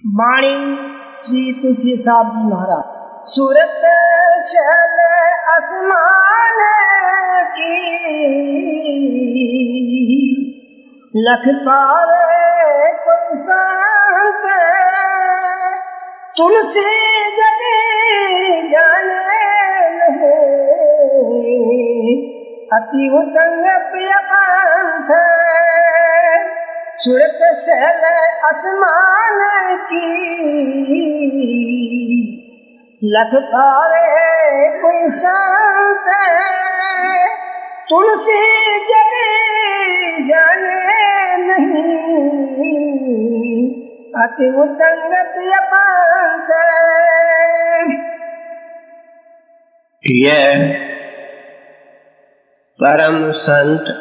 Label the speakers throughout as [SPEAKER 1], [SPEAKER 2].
[SPEAKER 1] वाणी श्री तुलसी साहब जी महाराज। सूरत शल आसमान की लख पारे कोई संत, तुलसी जगी जाने नहीं अति उतंग प्रिय पंथ। सूरत शल आसमान की लख पारे कोई संत, तुलसी जगी जाने नहीं अति उतंग प्रिय पंथ।
[SPEAKER 2] यह परम संत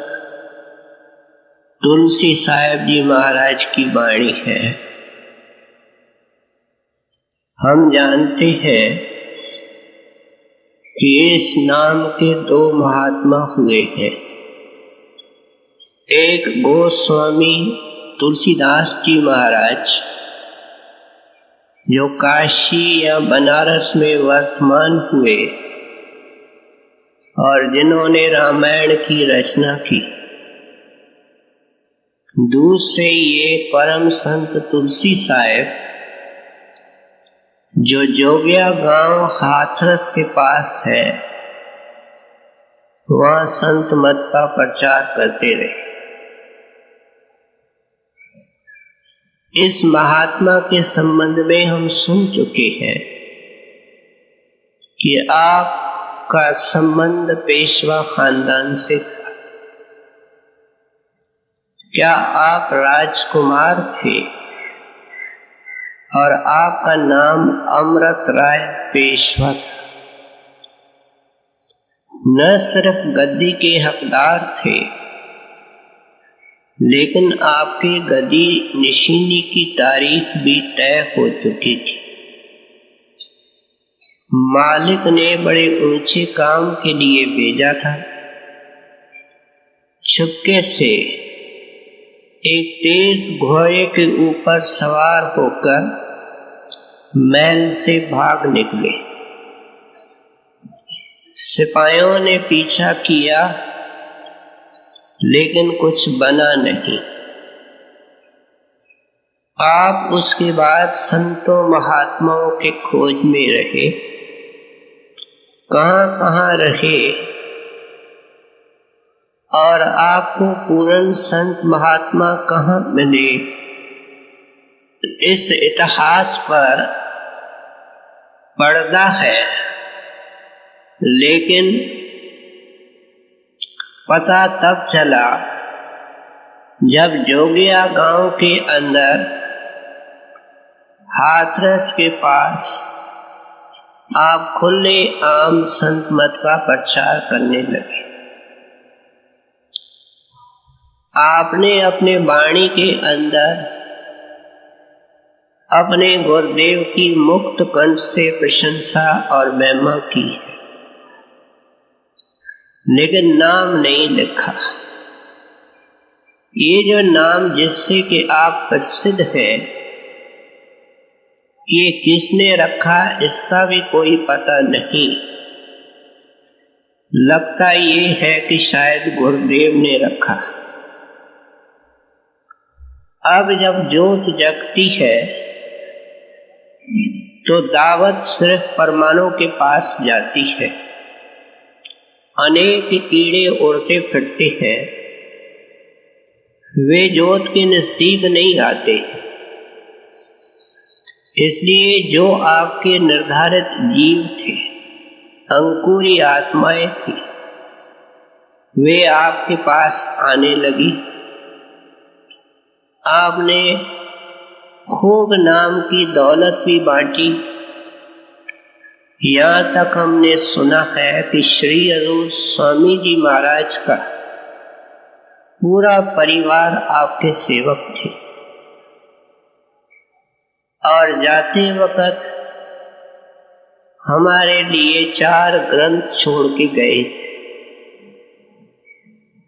[SPEAKER 2] तुलसी साहब जी महाराज की वाणी है। हम जानते हैं कि इस नाम के दो महात्मा हुए हैं। एक गोस्वामी तुलसीदास जी महाराज जो काशी या बनारस में वर्तमान हुए और जिन्होंने रामायण की रचना की। दूसरे ये परम संत तुलसी साहब जो जोगिया गांव हाथरस के पास है, वहां संत मत का प्रचार करते रहे। इस महात्मा के संबंध में हम सुन चुके हैं कि आपका संबंध पेशवा खानदान से था। क्या आप राजकुमार थे और आपका नाम अमृत राय पेशवा था। न सिर्फ गद्दी के हकदार थे, लेकिन आपकी गद्दी निशीनी की तारीख भी तय हो चुकी थी। मालिक ने बड़े ऊंचे काम के लिए भेजा था। चुपके से एक तेज घोड़े के ऊपर सवार होकर महल से भाग निकले। सिपाहियों ने पीछा किया, लेकिन कुछ बना नहीं। आप उसके बाद संतों महात्माओं के खोज में रहे। कहां रहे और आपको पूर्ण संत महात्मा कहाँ मिले, इस इतिहास पर पर्दा है। लेकिन पता तब चला जब जोगिया गांव के अंदर हाथरस के पास आप खुले आम संत मत का प्रचार करने लगे। आपने अपने वाणी के अंदर अपने गुरुदेव की मुक्त कंठ से प्रशंसा और महिमा की है, लेकिन नाम नहीं लिखा। ये जो नाम जिससे कि आप प्रसिद्ध हैं, ये किसने रखा इसका भी कोई पता नहीं। लगता ये है कि शायद गुरुदेव ने रखा। अब जब जोत जगती है तो दावत सिर्फ परमाणु के पास जाती है। अनेक कीड़े उड़ते फिरते हैं, वे जोत के नजदीक नहीं आते। इसलिए जो आपके निर्धारित जीव थे, अंकुरी आत्माएं थी, वे आपके पास आने लगी। आपने खूब नाम की दौलत भी बांटी। यहाँ तक हमने सुना है कि श्री हजूर स्वामी जी महाराज का पूरा परिवार आपके सेवक थे और जाते वक्त हमारे लिए 4 ग्रंथ छोड़ के गए।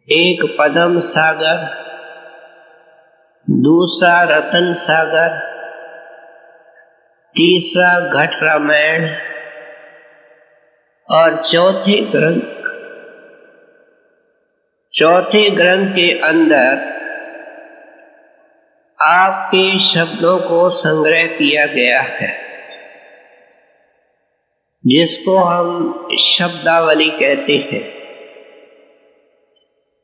[SPEAKER 2] एक पद्म सागर, दूसरा रतन सागर तीसरा घट रामायण और चौथे ग्रंथ के अंदर आपके शब्दों को संग्रह किया गया है, जिसको हम शब्दावली कहते हैं।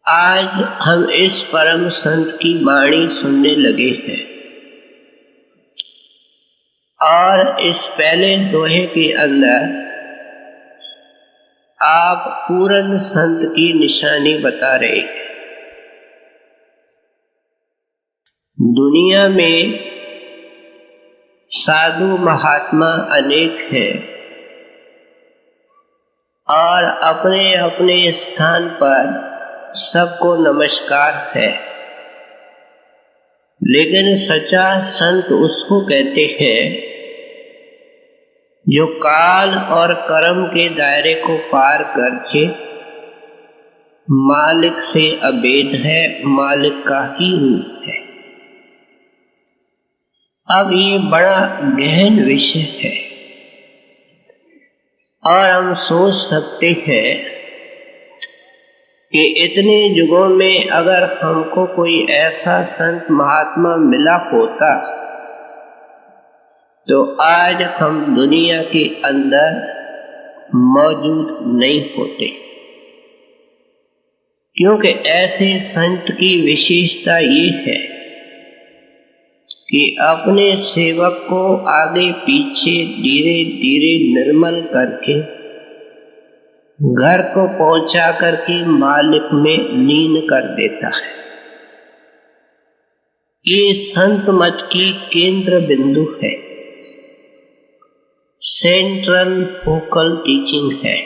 [SPEAKER 2] आज हम इस परम संत की वाणी सुनने लगे हैं और इस पहले दोहे के अंदर आप पूर्ण संत की निशानी बता रहे हैं। दुनिया में साधु महात्मा अनेक हैं और अपने अपने स्थान पर सबको नमस्कार है, लेकिन सच्चा संत उसको कहते हैं जो काल और कर्म के दायरे को पार करके मालिक से अभेद है, मालिक का ही रूप है। अब ये बड़ा गहन विषय है और हम सोच सकते हैं कि इतने युगों में अगर हमको कोई ऐसा संत महात्मा मिला होता तो आज हम दुनिया के अंदर मौजूद नहीं होते, क्योंकि ऐसे संत की विशेषता ये है कि अपने सेवक को आगे पीछे धीरे धीरे निर्मल करके घर को पहुंचा करके मालिक में लीन कर देता है। ये संत मत की केंद्र बिंदु है, सेंट्रल फोकल टीचिंग है।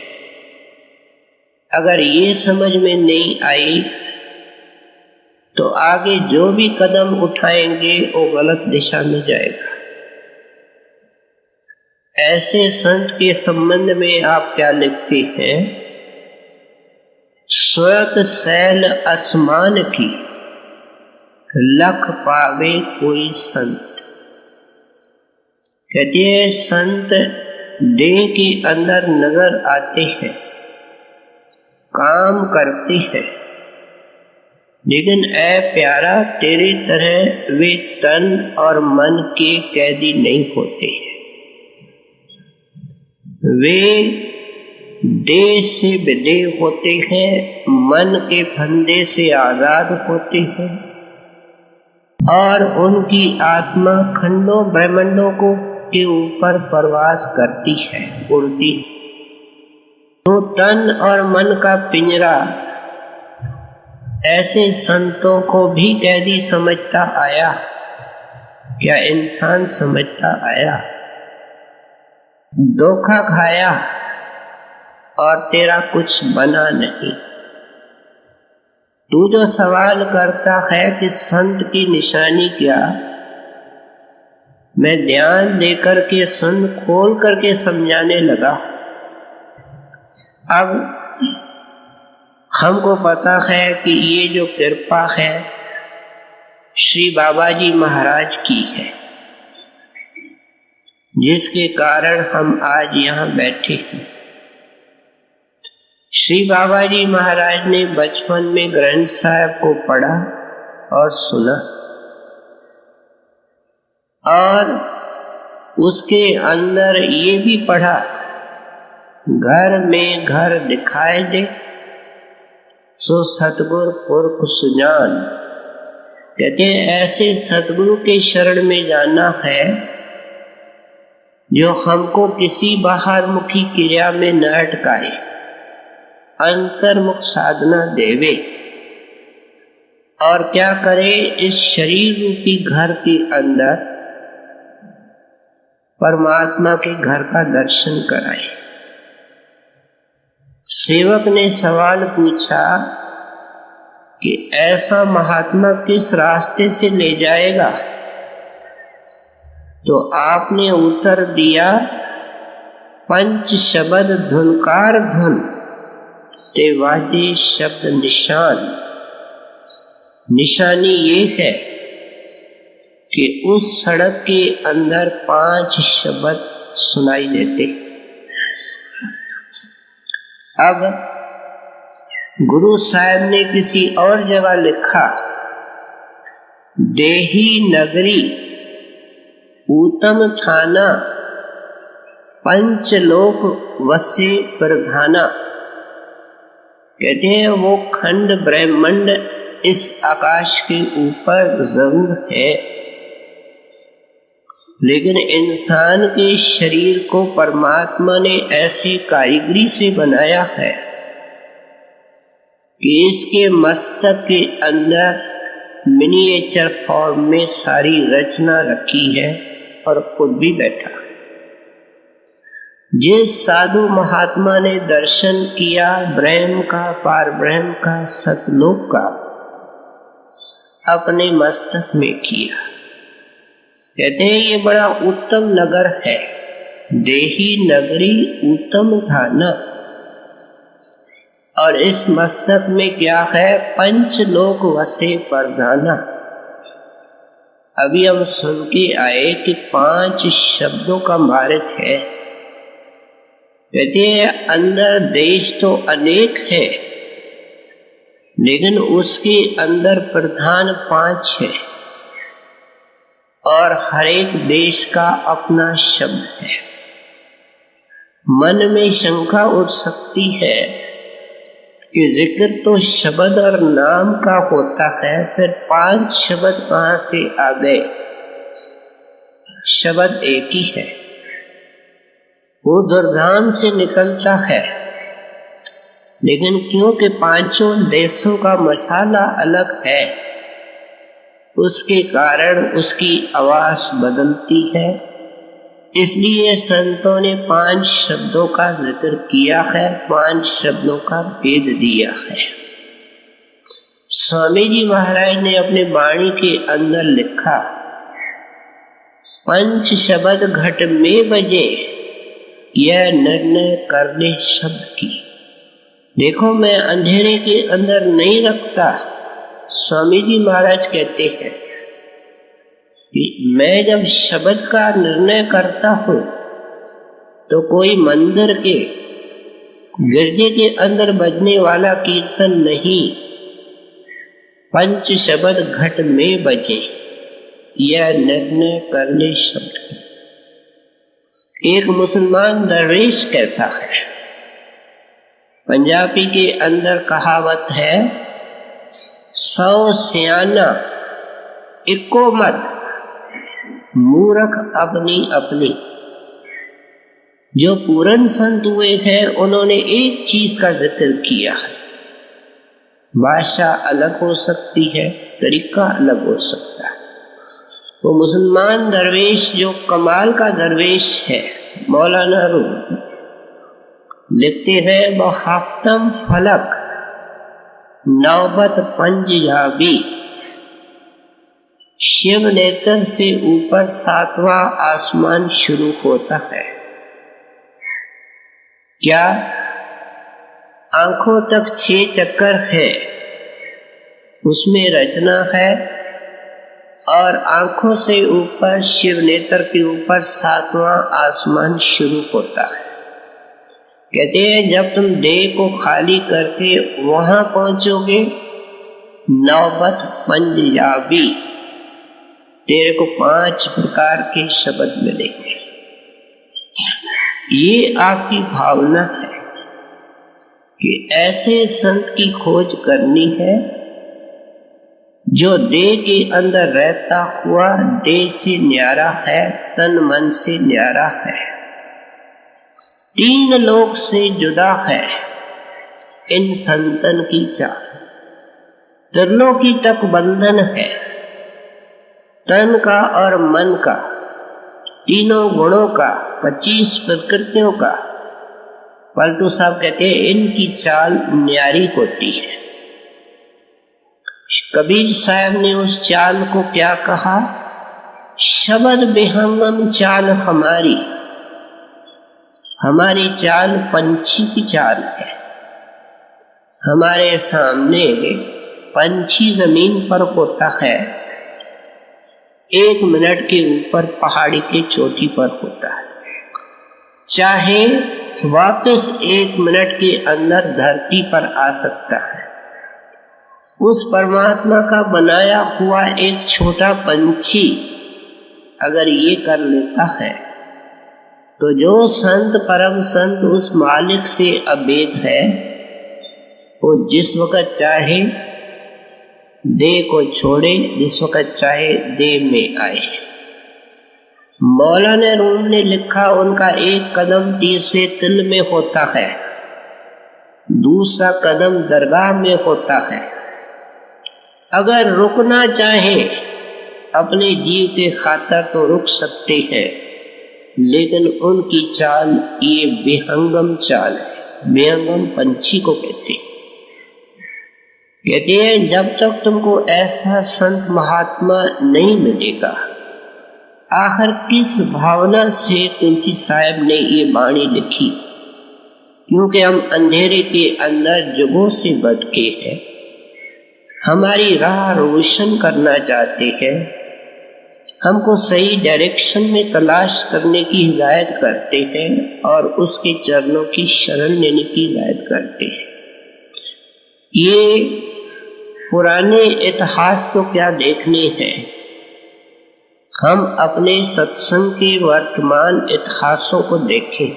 [SPEAKER 2] अगर ये समझ में नहीं आई तो आगे जो भी कदम उठाएंगे वो गलत दिशा में जाएगा। ऐसे संत के संबंध में आप क्या लिखते हैं? स्वयत शैल आसमान की लख पावे कोई संत। कहते हैं संत देह के अंदर नजर आते हैं, काम करते हैं, लेकिन ऐ प्यारा तेरी तरह वे तन और मन के कैदी नहीं होते। वे देह से विदेह होते हैं, मन के फंदे से आजाद होते हैं और उनकी आत्मा खंडों ब्रह्मांडों को के ऊपर प्रवास करती है, उड़ती है। तो तन और मन का पिंजरा ऐसे संतों को भी कैदी समझता आया, क्या इंसान समझता आया? धोखा खाया और तेरा कुछ बना नहीं। तू जो सवाल करता है कि संत की निशानी क्या, मैं ध्यान देकर के सुन खोल करके समझाने लगा। अब हमको पता है कि ये जो कृपा है श्री बाबा जी महाराज की है, जिसके कारण हम आज यहाँ बैठे हैं। श्री बाबा जी महाराज ने बचपन में ग्रंथ साहब को पढ़ा और सुना और उसके अंदर ये भी पढ़ा, घर में घर दिखाए दे सो सतगुरु पुरख सुजान। कहते हैं ऐसे सतगुरु के शरण में जाना है जो हमको किसी बाहरमुखी क्रिया में न अटकाए, अंतर्मुख साधना देवे और क्या करे, इस शरीर रूपी घर के अंदर परमात्मा के घर का दर्शन कराए। सेवक ने सवाल पूछा कि ऐसा महात्मा किस रास्ते से ले जाएगा? तो आपने उत्तर दिया, पंच शब्द धुनकार धुन ते वाजे शब्द निशान। निशानी ये है कि उस सड़क के अंदर 5 शब्द सुनाई देते। अब गुरु साहब ने किसी और जगह लिखा, देही नगरी उत्तम थाना, पंचलोक वसे प्रधाना। कहते हैं वो खंड ब्रह्मांड इस आकाश के ऊपर जरूर है, लेकिन इंसान के शरीर को परमात्मा ने ऐसी कारीगरी से बनाया है कि इसके मस्तक के अंदर मिनिएचर फॉर्म में सारी रचना रखी है और खुद भी बैठा। जिस साधु महात्मा ने दर्शन किया ब्रह्म का, पार ब्रह्म का, सतलोक का, अपने मस्तक में किया। कहते हैं ये बड़ा उत्तम नगर है, देही नगरी उत्तम थाना। और इस मस्तक में क्या है? पंचलोक वसे प्रधाना। अभी हम सुन के आए कि 5 शब्दों का मार्ग है। कहते हैं अंदर देश तो अनेक है, लेकिन उसके अंदर प्रधान 5 है और हर एक देश का अपना शब्द है। मन में शंका उठ सकती है कि जिक्र तो शब्द और नाम का होता है, फिर 5 शब्द कहां से आ गए? शब्द एक ही है, वो दुर्धाम से निकलता है, लेकिन क्योंकि 5 देशों का मसाला अलग है, उसके कारण उसकी आवाज बदलती है। इसलिए संतों ने 5 शब्दों का जिक्र किया है, 5 शब्दों का भेद दिया है। स्वामी जी महाराज ने अपने वाणी के अंदर लिखा, 5 शब्द घट में बजे, यह निर्णय करने शब्द की। देखो मैं अंधेरे के अंदर नहीं रखता। स्वामी जी महाराज कहते हैं कि मैं जब शब्द का निर्णय करता हूं तो कोई मंदिर के गिरजे के अंदर बजने वाला कीर्तन नहीं, 5 शब्द घट में बजे, यह निर्णय करने शब्द की। एक मुसलमान दरवेश कहता है, पंजाबी के अंदर कहावत है, 100 सियाना इको मत, मूर्ख अपनी अपनी। जो पूरन संत हुए हैं उन्होंने एक चीज का जिक्र किया है। भाषा अलग हो सकती है, तरीका अलग हो सकता है। वो मुसलमान दरवेश जो कमाल का दरवेश है, मौलाना रूम लिखते हैं, बहाफ्तम फलक नौबत पंजाबी, शिव नेत्र से ऊपर 7वां आसमान शुरू होता है। क्या आंखों तक 6 चक्कर है, उसमें रचना है, और आंखों से ऊपर शिव नेत्र के ऊपर 7वां आसमान शुरू होता है। कहते हैं जब तुम देह को खाली करके वहां पहुंचोगे, नौबत पंजाबी, तेरे को 5 प्रकार के शब्द मिलेंगे। ये आपकी भावना है कि ऐसे संत की खोज करनी है जो देह के अंदर रहता हुआ देह से न्यारा है, तन मन से न्यारा है, 3 लोक से जुदा है। इन संतन की चाल त्रिलोकी तक बंधन है, तन का और मन का, तीनों गुणों का, 25 प्रकृतियों का। पलटू साहब कहते हैं इनकी चाल न्यारी होती है। कबीर साहब ने उस चाल को क्या कहा? शब्द विहंगम चाल हमारी। हमारी चाल पंछी की चाल है। हमारे सामने पंछी जमीन पर होता है, 1 मिनट के ऊपर पहाड़ी की चोटी पर होता है, चाहे वापस 1 मिनट के अंदर धरती पर आ सकता है। उस परमात्मा का बनाया हुआ एक छोटा पंछी अगर ये कर लेता है, तो जो संत परम संत उस मालिक से अभेद है, वो जिस वक़्त चाहे देह को छोड़े, जिस वक़्त चाहे देह में आए। मौलाना रूम ने लिखा, उनका एक कदम तीसरे तिल में होता है, दूसरा कदम दरगाह में होता है। अगर रुकना चाहे अपने जीव के खातिर तो रुक सकते हैं, लेकिन उनकी चाल ये विहंगम चाल है। विहंगम पंछी को कहते हैं जब तक तुमको ऐसा संत महात्मा नहीं मिलेगा। आखिर किस भावना से तुलसी साहब ने ये वाणी लिखी? क्योंकि हम अंधेरे के अंदर जुगों से भटके हैं, हमारी राह रोशन करना चाहते हैं, हमको सही डायरेक्शन में तलाश करने की हिदायत करते हैं और उसके चरणों की शरण लेने की हिदायत करते हैं। ये पुराने इतिहास तो क्या देखने हैं, हम अपने सत्संग के वर्तमान इतिहासों को देखें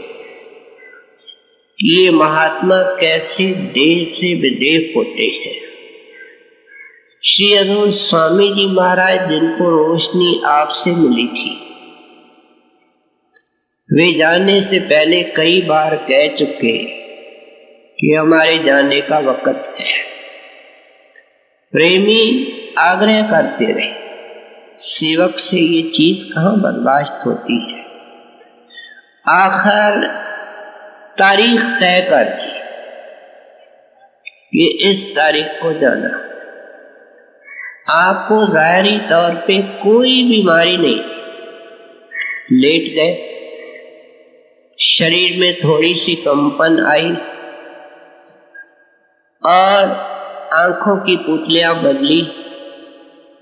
[SPEAKER 2] कि ये महात्मा कैसे देह से विदेह होते हैं। श्री अद्वैत स्वामी जी महाराज, जिनको रोशनी आपसे मिली थी, वे जाने से पहले कई बार कह चुके कि हमारे जाने का वक्त है। प्रेमी आग्रह करते रहे, सेवक से ये चीज कहाँ बर्दाश्त होती है। आखिर तारीख तय कर दी कि इस तारीख को जाना। आपको जाहिरी तौर पे कोई बीमारी नहीं, लेट गए, शरीर में थोड़ी सी कंपन आई और आंखों की पुतलियां बदली,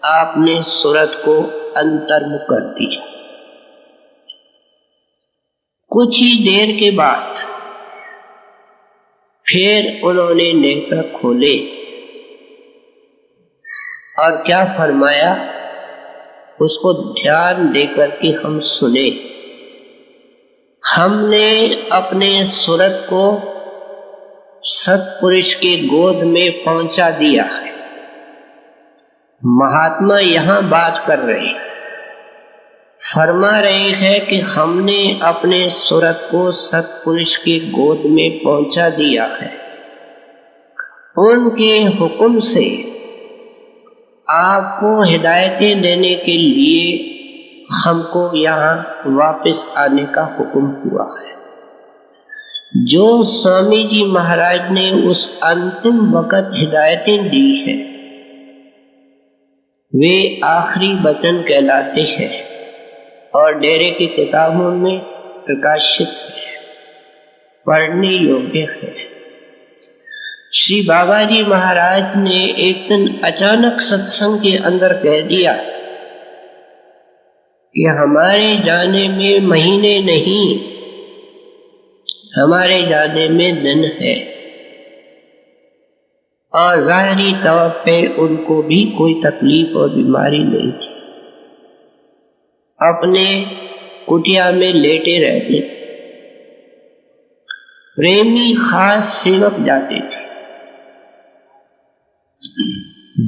[SPEAKER 2] आपने सूरत को अंतर्मुख कर दिया। कुछ ही देर के बाद फिर उन्होंने नेत्र खोले और क्या फरमाया, उसको ध्यान देकर के हम सुने। हमने अपने सूरत को सत्पुरुष के गोद में पहुंचा दिया है। महात्मा यहां बात कर रहे हैं, फरमा रहे हैं कि हमने अपने सूरत को सत्पुरुष के गोद में पहुंचा दिया है। उनके हुक्म से आपको हिदायतें देने के लिए हमको यहाँ वापस आने का हुक्म हुआ है। जो स्वामी जी महाराज ने उस अंतिम वक्त हिदायतें दी हैं, वे आखिरी वचन कहलाते हैं और डेरे की किताबों में प्रकाशित है, पढ़ने योग्य है। श्री बाबा जी महाराज ने एक दिन अचानक सत्संग के अंदर कह दिया कि हमारे जाने में महीने नहीं, हमारे जाने में दिन है। और जाहिरी तौर पे उनको भी कोई तकलीफ और बीमारी नहीं थी, अपने कुटिया में लेटे रहते। प्रेमी खास सेवक जाते थे,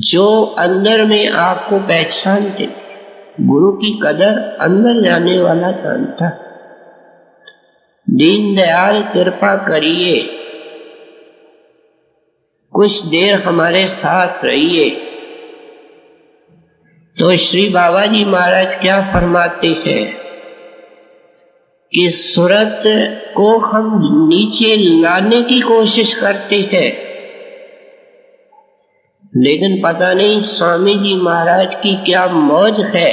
[SPEAKER 2] जो अंदर में आपको पहचानते थे। गुरु की कदर अंदर जाने वाला जानता। दीनदयाल कृपा करिए, कुछ देर हमारे साथ रहिए। तो श्री बाबा जी महाराज क्या फरमाते हैं कि सूरत को हम नीचे लाने की कोशिश करते हैं, लेकिन पता नहीं स्वामी जी महाराज की क्या मौज है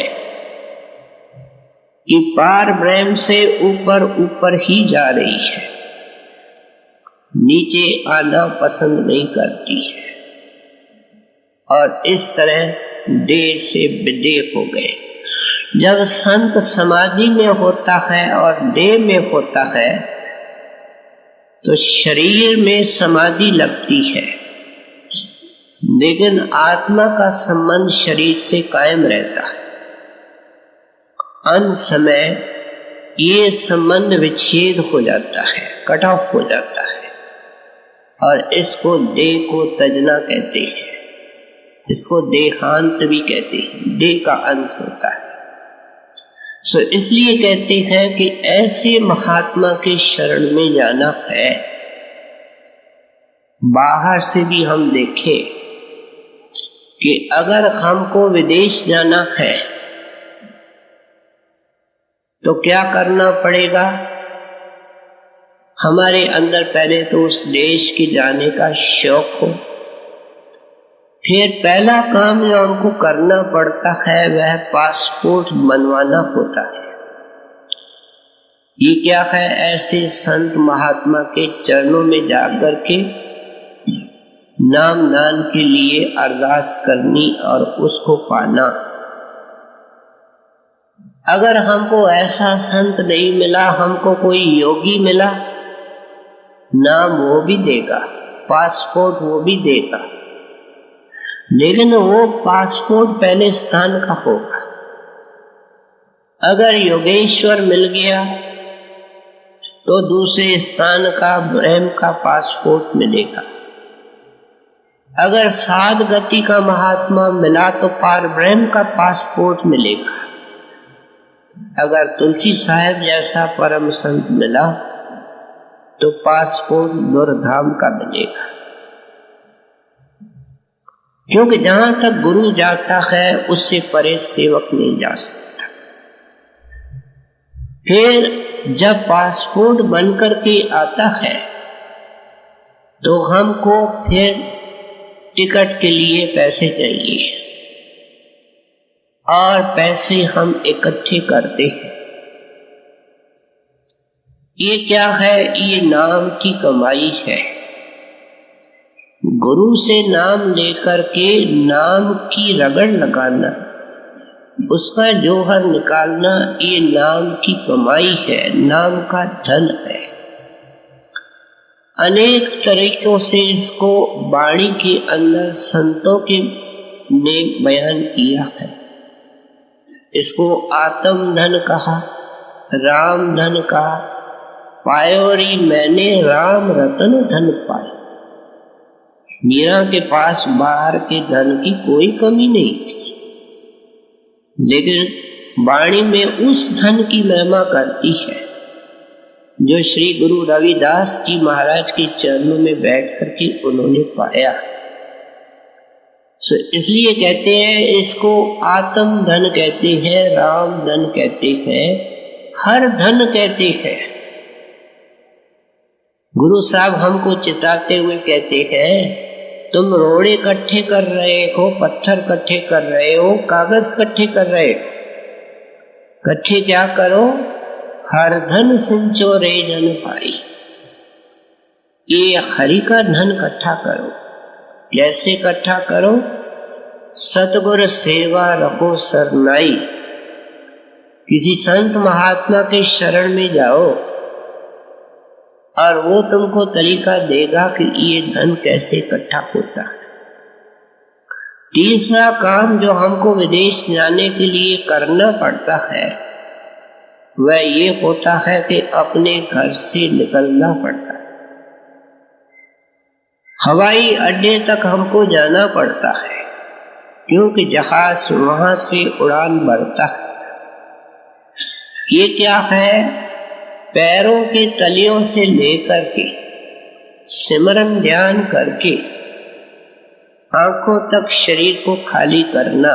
[SPEAKER 2] कि पार ब्रह्म से ऊपर ऊपर ही जा रही है, नीचे आना पसंद नहीं करती है। और इस तरह देह से विदेह हो गए। जब संत समाधि में होता है और देह में होता है तो शरीर में समाधि लगती है, लेकिन आत्मा का संबंध शरीर से कायम रहता है। अंत समय ये संबंध विच्छेद हो जाता है, कट ऑफ हो जाता है, और इसको देह को तजना कहते हैं। इसको देहांत भी कहते हैं, देह का अंत होता है। इसलिए कहते हैं कि ऐसे महात्मा के शरण में जाना है। बाहर से भी हम देखें कि अगर हमको विदेश जाना है तो क्या करना पड़ेगा? हमारे अंदर पहले तो उस देश के जाने का शौक हो, फिर पहला काम जो हमको करना पड़ता है वह पासपोर्ट बनवाना होता है। ये क्या है? ऐसे संत महात्मा के चरणों में जाकर के नाम दान के लिए अरदास करनी और उसको पाना। अगर हमको ऐसा संत नहीं मिला, हमको कोई योगी मिला, नाम वो भी देगा, पासपोर्ट वो भी देगा, लेकिन वो पासपोर्ट पहले स्थान का होगा। अगर योगेश्वर मिल गया तो दूसरे स्थान का ब्रह्म का पासपोर्ट मिलेगा। अगर साध गति का महात्मा मिला तो पार ब्रह्म का पासपोर्ट मिलेगा। अगर तुलसी साहब जैसा परम संत मिला तो पासपोर्ट दुर्धाम का मिलेगा। क्योंकि जहां तक गुरु जाता है उससे परे सेवक नहीं जा सकता। फिर जब पासपोर्ट बनकर के आता है तो हमको फिर टिकट के लिए पैसे चाहिए, और पैसे हम इकट्ठे करते हैं। ये क्या है? ये नाम की कमाई है। गुरु से नाम लेकर के नाम की रगड़ लगाना, उसका जौहर निकालना, ये नाम की कमाई है, नाम का धन है। अनेक तरीकों से इसको वाणी के अंदर संतों के ने बयान किया है। इसको आत्म धन कहा, राम धन कहा, पायोरी मैंने राम रतन धन पाया। मीरा के पास बाहर के धन की कोई कमी नहीं थी, लेकिन वाणी में उस धन की महिमा करती है जो श्री गुरु रविदास जी महाराज के चरणों में बैठ करके उन्होंने पाया। इसलिए कहते हैं इसको आत्म धन कहते हैं, राम धन कहते हैं, हर धन कहते हैं। गुरु साहब हमको चिताते हुए कहते हैं, तुम रोड़े इकट्ठे कर रहे हो, पत्थर इकट्ठे कर रहे हो, कागज इकट्ठे कर रहे हो, इकट्ठे क्या करो? हर धन सिंचो रे जन भाई। ये हरि का धन इकट्ठा करो। कैसे इकट्ठा करो? सतगुर सेवा रखो सरनाई। किसी संत महात्मा के शरण में जाओ और वो तुमको तरीका देगा कि ये धन कैसे इकट्ठा होता है। तीसरा काम जो हमको विदेश जाने के लिए करना पड़ता है वह ये होता है कि अपने घर से निकलना पड़ता है। हवाई अड्डे तक हमको जाना पड़ता है, क्योंकि जहाज वहां से उड़ान भरता है। ये क्या है? पैरों के तलियों से लेकर के सिमरन ध्यान करके आंखों तक शरीर को खाली करना,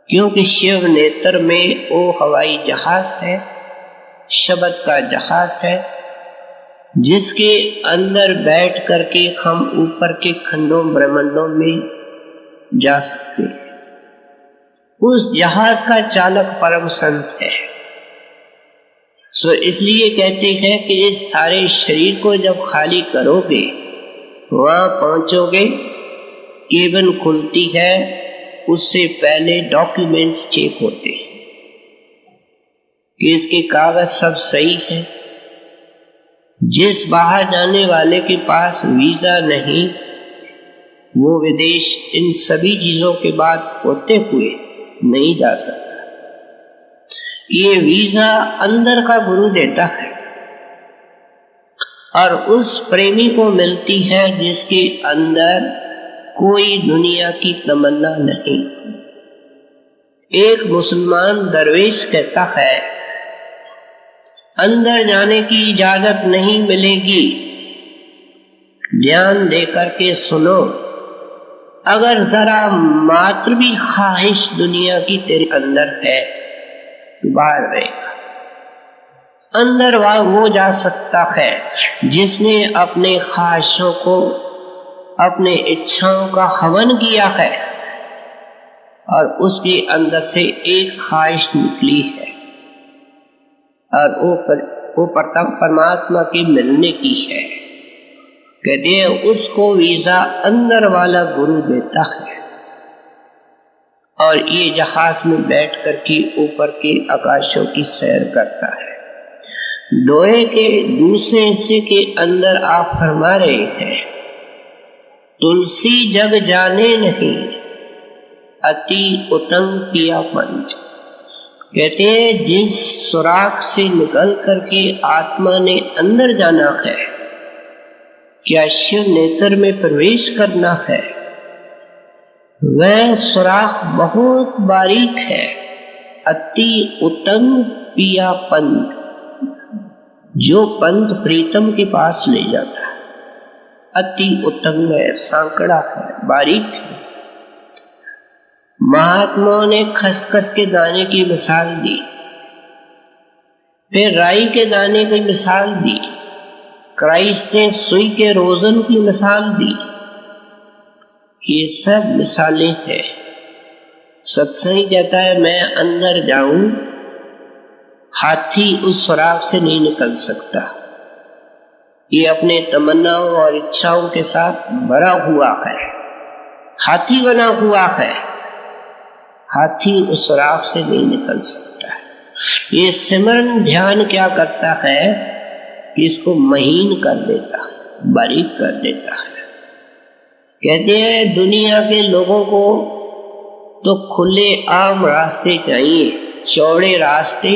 [SPEAKER 2] क्योंकि शिव नेत्र में वो हवाई जहाज है, शब्द का जहाज है, जिसके अंदर बैठ करके हम ऊपर के खंडों ब्रह्मांडों में जा सकते हैं। उस जहाज का चालक परम संत है। इसलिए कहते हैं कि इस सारे शरीर को जब खाली करोगे, वहां पहुंचोगे, केबिन खुलती है, उससे पहले डॉक्यूमेंट्स चेक होते हैं कि इसके कागज सब सही है। जिस बाहर जाने वाले के पास वीजा नहीं, वो विदेश इन सभी चीजों के बाद होते हुए नहीं जा सकता। ये वीजा अंदर का गुरु देता है और उस प्रेमी को मिलती है जिसके अंदर कोई दुनिया की तमन्ना नहीं। एक मुसलमान दरवेश कहता है, अंदर जाने की इजाजत नहीं मिलेगी, ध्यान देकर के सुनो। अगर जरा मात्र भी ख्वाहिश दुनिया की तेरे अंदर है तो बाहर रहेगा। अंदर वो जा सकता है जिसने अपने ख्वाहिशों को, अपने इच्छाओं का हवन किया है और उसके अंदर से एक ख्वाहिश निकली है और वो परमात्मा के मिलने की है। कहते हैं उसको वीजा अंदर वाला गुरु देता है और ये जहाज में बैठ कर के ऊपर के आकाशों की सैर करता है। लोहे के दूसरे हिस्से के अंदर आप फरमा रहे हैं, तुलसी जग जाने नहीं, अति उतंग पिया पंच। कहते हैं जिस सुराख से निकल करके आत्मा ने अंदर जाना है, क्या शिव नेत्र में प्रवेश करना है, वह सुराख बहुत बारीक है। अति उतंग पिया पंथ, जो पंथ प्रीतम के पास ले जाता है। अति उतंग है, सांकड़ा है, बारीक है। महात्माओं ने खसखस के दाने की मिसाल दी, फिर राई के दाने की मिसाल दी, क्राइस्ट ने सुई के रोजन की मिसाल दी। ये सब मिसालें हैं। सत्संग कहता है मैं अंदर जाऊं, हाथी उस सुराख से नहीं निकल सकता। ये अपने तमन्नाओं और इच्छाओं के साथ भरा हुआ है, हाथी बना हुआ है। हाथी उस सुराख से नहीं निकल सकता है। ये सिमरन ध्यान क्या करता है कि इसको महीन कर देता है, बारीक कर देता है। कहते हैं दुनिया के लोगों को तो खुले आम रास्ते चाहिए, चौड़े रास्ते,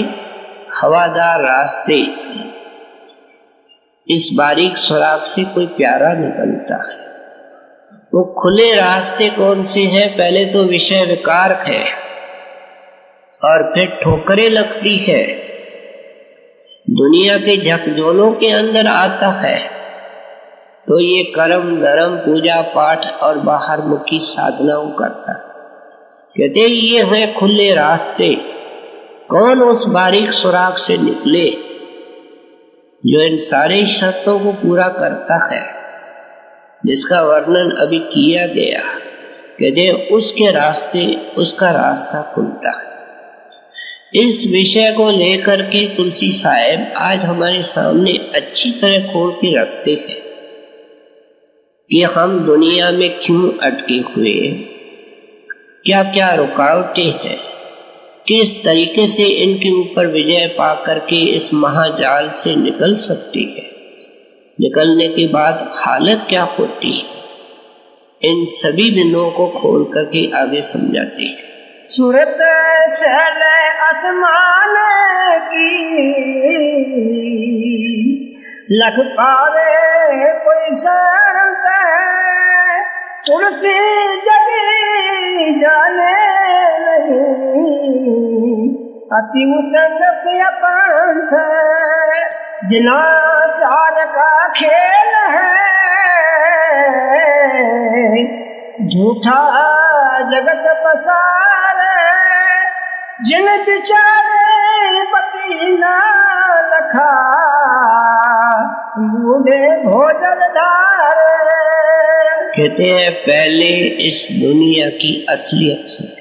[SPEAKER 2] हवादार रास्ते। इस बारीक सुराख से कोई प्यारा निकलता है। वो खुले रास्ते कौन से हैं? पहले तो विषय विकार है और फिर ठोकरें लगती है, दुनिया के झकझोलों के अंदर आता है तो ये कर्म धर्म पूजा पाठ और बाहर मुखी साधनाओं करता है। कहते ये है खुले रास्ते। कौन उस बारीक सुराख से निकले जो इन सारे शर्तों को पूरा करता है, जिसका वर्णन अभी किया गया। कहते उसके रास्ते, उसका रास्ता खुलता है। इस विषय को लेकर के तुलसी साहब आज हमारे सामने अच्छी तरह खोल के रखते हैं कि हम दुनिया में क्यों अटके हुए, क्या क्या रुकावटें हैं, किस तरीके से इनके ऊपर विजय पा करके इस महाजाल से निकल सकते हैं, निकलने के बाद हालत क्या होती है, इन सभी बिंदुओं को खोल करके आगे समझाते हैं।
[SPEAKER 1] सूरत सल आसमान की लख पावे कोई संत, तुलसी जगी जाने नहीं, अति उतंग पिया पंथ। जिना चार का खेल है, झूठा जगत पसार। जिन बिचारे पति ना लखा, बूढ़े भोजन धार।
[SPEAKER 2] कहते हैं पहले इस दुनिया की असलियत समझो।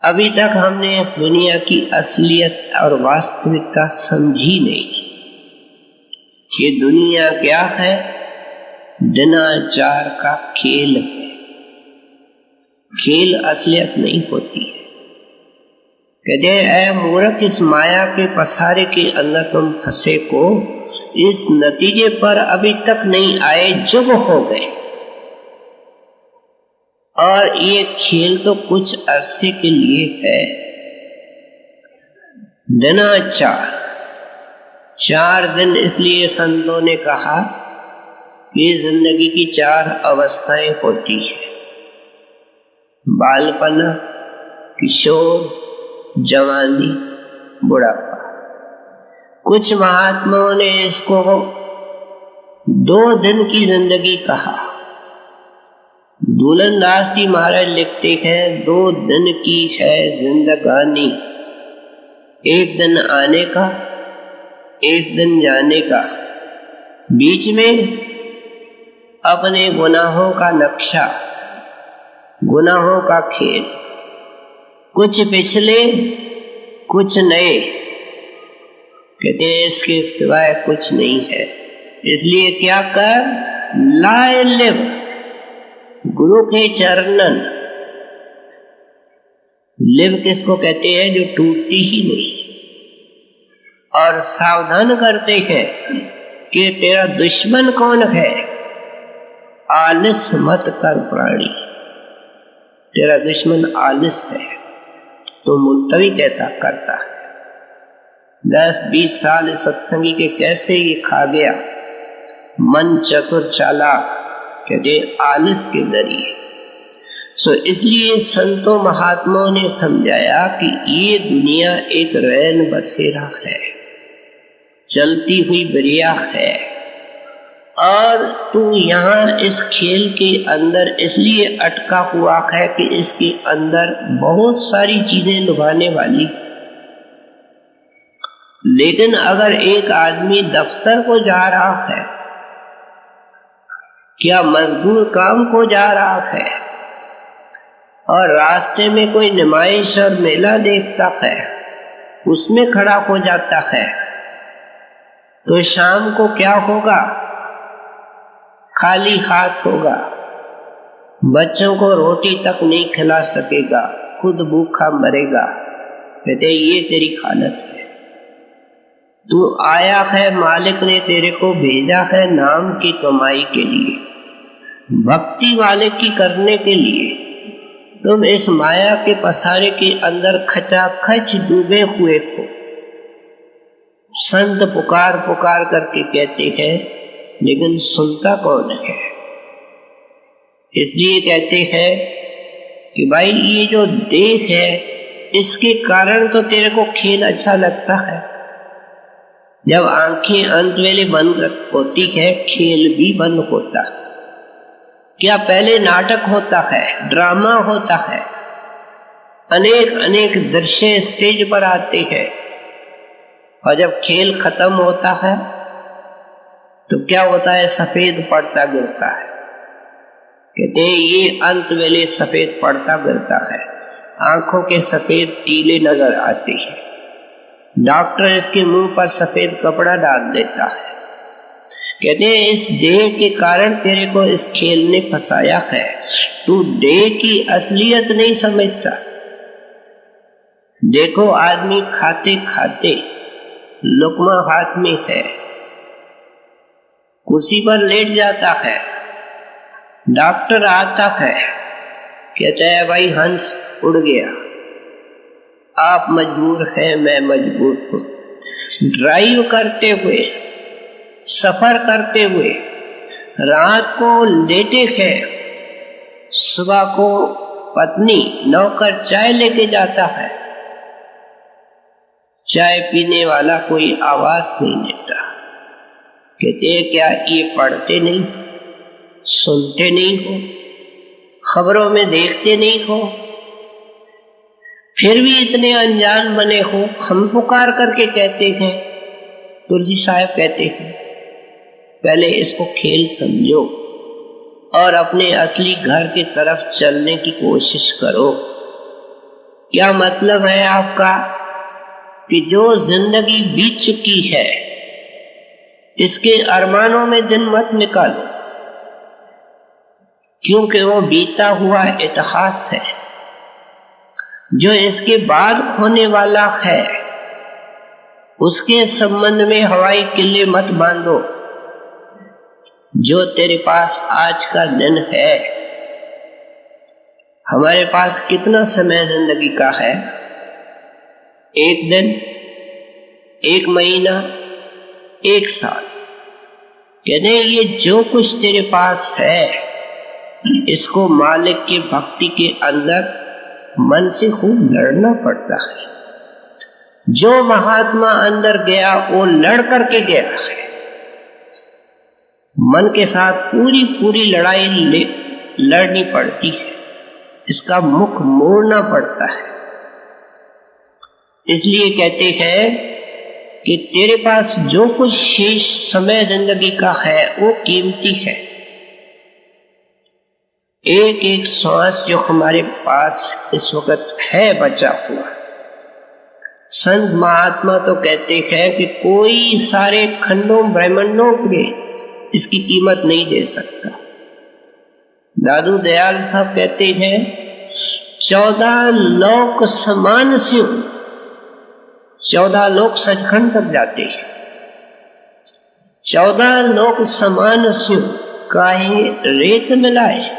[SPEAKER 2] अभी तक हमने इस दुनिया की असलियत और वास्तविकता समझी नहीं। ये दुनिया क्या है? दिनाचार का खेल है। खेल असलियत नहीं होती है। कहते ऐ मूर्ख, इस माया के पसारे के अंदर तुम फंसे को इस नतीजे पर अभी तक नहीं आए, जुग हो गए। और ये खेल तो कुछ अरसे के लिए है। दिनाचार 4 दिन इसलिए संतों ने कहा कि जिंदगी की 4 अवस्थाएं होती है, बालपना, किशोर, जवानी, बुढ़ापा। कुछ महात्माओं ने इसको 2 दिन की जिंदगी कहा। दूलनदास जी महाराज लिखते हैं 2 दिन की है जिंदगानी, 1 दिन आने का, 1 दिन जाने का, बीच में अपने गुनाहों का नक्शा, गुनाहों का खेल, कुछ पिछले कुछ नए। कहते हैं इसके सिवाय कुछ नहीं है। इसलिए क्या कर, लाए लिव गुरु के चरणन। लिव किसको कहते हैं, जो टूटती ही नहीं। और सावधान करते हैं कि तेरा दुश्मन कौन है, आलस मत कर प्राणी। तेरा दुश्मन आलस है तो मुलतवी कहता करता है। 10-20 साल सत्संगी के कैसे ये खा गया, मन चतुर चालाक, कहते आलस के जरिए। इसलिए संतों महात्माओं ने समझाया कि ये दुनिया एक रैन बसेरा है, चलती हुई दरिया है, और तू यहाँ इस खेल के अंदर इसलिए अटका हुआ है कि इसके अंदर बहुत सारी चीजें लुभाने वाली। लेकिन अगर एक आदमी दफ्तर को जा रहा है, क्या मजदूर काम को जा रहा है, और रास्ते में कोई नुमाइश और मेला देखता है, उसमें खड़ा हो जाता है, तो शाम को क्या होगा, खाली हाथ होगा, बच्चों को रोटी तक नहीं खिला सकेगा, खुद भूखा मरेगा। कहते ये तेरी हालत है। तू आया है, मालिक ने तेरे को भेजा है नाम की कमाई के लिए, भक्ति वाले की करने के लिए। तुम इस माया के पसारे के अंदर खचाखच डूबे हुए हो। संत पुकार पुकार करके कहते हैं, लेकिन सुनता कौन है। इसलिए कहते हैं कि भाई ये जो देह है, इसके कारण तो तेरे को खेल अच्छा लगता है। जब आंखें अंत वेले बंद होती है, खेल भी बंद होता है। क्या पहले नाटक होता है, ड्रामा होता है, अनेक अनेक दृश्य स्टेज पर आते हैं, और जब खेल खत्म होता है तो क्या होता है, सफेद पड़ता गिरता है। कहते हैं ये अंत वेले सफेद पड़ता गिरता है, आंखों के सफेद टीले नजर आते हैं, डॉक्टर इसके मुंह पर सफेद कपड़ा डाल देता है। कहते हैं इस देह के कारण तेरे को इस खेल ने फंसाया है, तू देह की असलियत नहीं समझता। देखो आदमी खाते खाते लुकमा हाथ में है, कुर्सी पर लेट जाता है, डॉक्टर आता है, कहता है भाई हंस उड़ गया, आप मजबूर हैं, मैं मजबूर हूं। ड्राइव करते हुए, सफर करते हुए, रात को लेटे हैं, सुबह को पत्नी नौकर चाय लेके जाता है, चाय पीने वाला कोई आवाज नहीं देता। कहते हैं क्या ये पढ़ते नहीं, सुनते नहीं हो, खबरों में देखते नहीं हो, फिर भी इतने अनजान बने हो। हम पुकार करके कहते हैं, तुलसी साहब कहते हैं पहले इसको खेल समझो और अपने असली घर की तरफ चलने की कोशिश करो। क्या मतलब है आपका कि जो जिंदगी बीत चुकी है इसके अरमानों में दिन मत निकालो। क्योंकि वो बीता हुआ इतिहास है जो इसके बाद होने वाला है। उसके संबंध में हवाई किले मत बांधो। जो तेरे पास आज का दिन है, हमारे पास कितना समय जिंदगी का है? एक दिन, एक महीना, एक साल। कहते हैं ये जो कुछ तेरे पास है, इसको मालिक की भक्ति के अंदर मन से खूब लड़ना पड़ता है। जो महात्मा अंदर गया वो लड़ करके गया है। मन के साथ पूरी लड़ाई लड़नी पड़ती है। इसका मुख मोड़ना पड़ता है। इसलिए कहते हैं कि तेरे पास जो कुछ शेष समय जिंदगी का है वो कीमती है। एक एक श्वास जो हमारे पास इस वक्त है बचा हुआ, संत महात्मा तो कहते हैं कि कोई सारे खंडों ब्रह्मांडों के इसकी कीमत नहीं दे सकता। दादू दयाल साहब कहते हैं 14 लोक समान स्यु, 14 लोक सचखंड तक जाते हैं। 14 लोक समान स्यु काहे रेत मिलाए।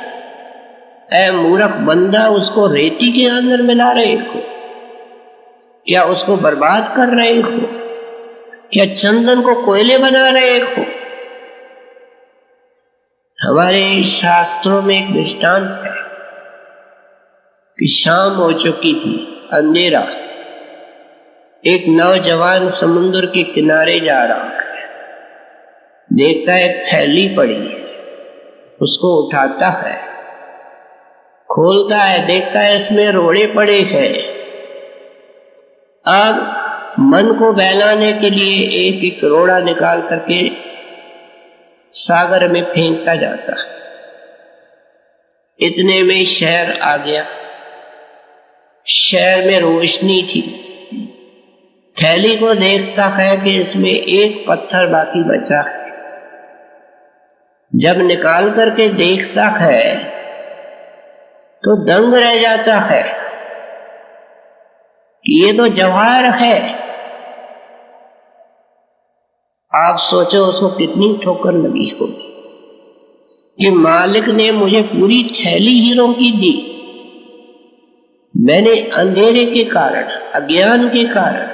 [SPEAKER 2] ऐ मूर्ख बंदा, उसको रेती के अंदर मिला रहे हो? क्या उसको बर्बाद कर रहे हो? क्या चंदन को कोयले बना रहे हो? हमारे शास्त्रों में एक दृष्टांत है कि शाम हो चुकी थी, अंधेरा। एक नौजवान समुद्र के किनारे जा रहा है, देखता है एक थैली पड़ी है, उसको उठाता है, खोलता है, देखता है इसमें रोड़े पड़े हैं। अब मन को बहलाने के लिए एक एक रोड़ा निकाल करके सागर में फेंकता जाता है। इतने में शहर आ गया। शहर में रोशनी थी। थैली को देखता है कि इसमें एक पत्थर बाकी बचा है। जब निकाल करके देखता है तो दंग रह जाता है कि ये तो जवाहर है। आप सोचो उसको कितनी ठोकर लगी होगी कि मालिक ने मुझे पूरी थैली हीरों की दी, मैंने अंधेरे के कारण, अज्ञान के कारण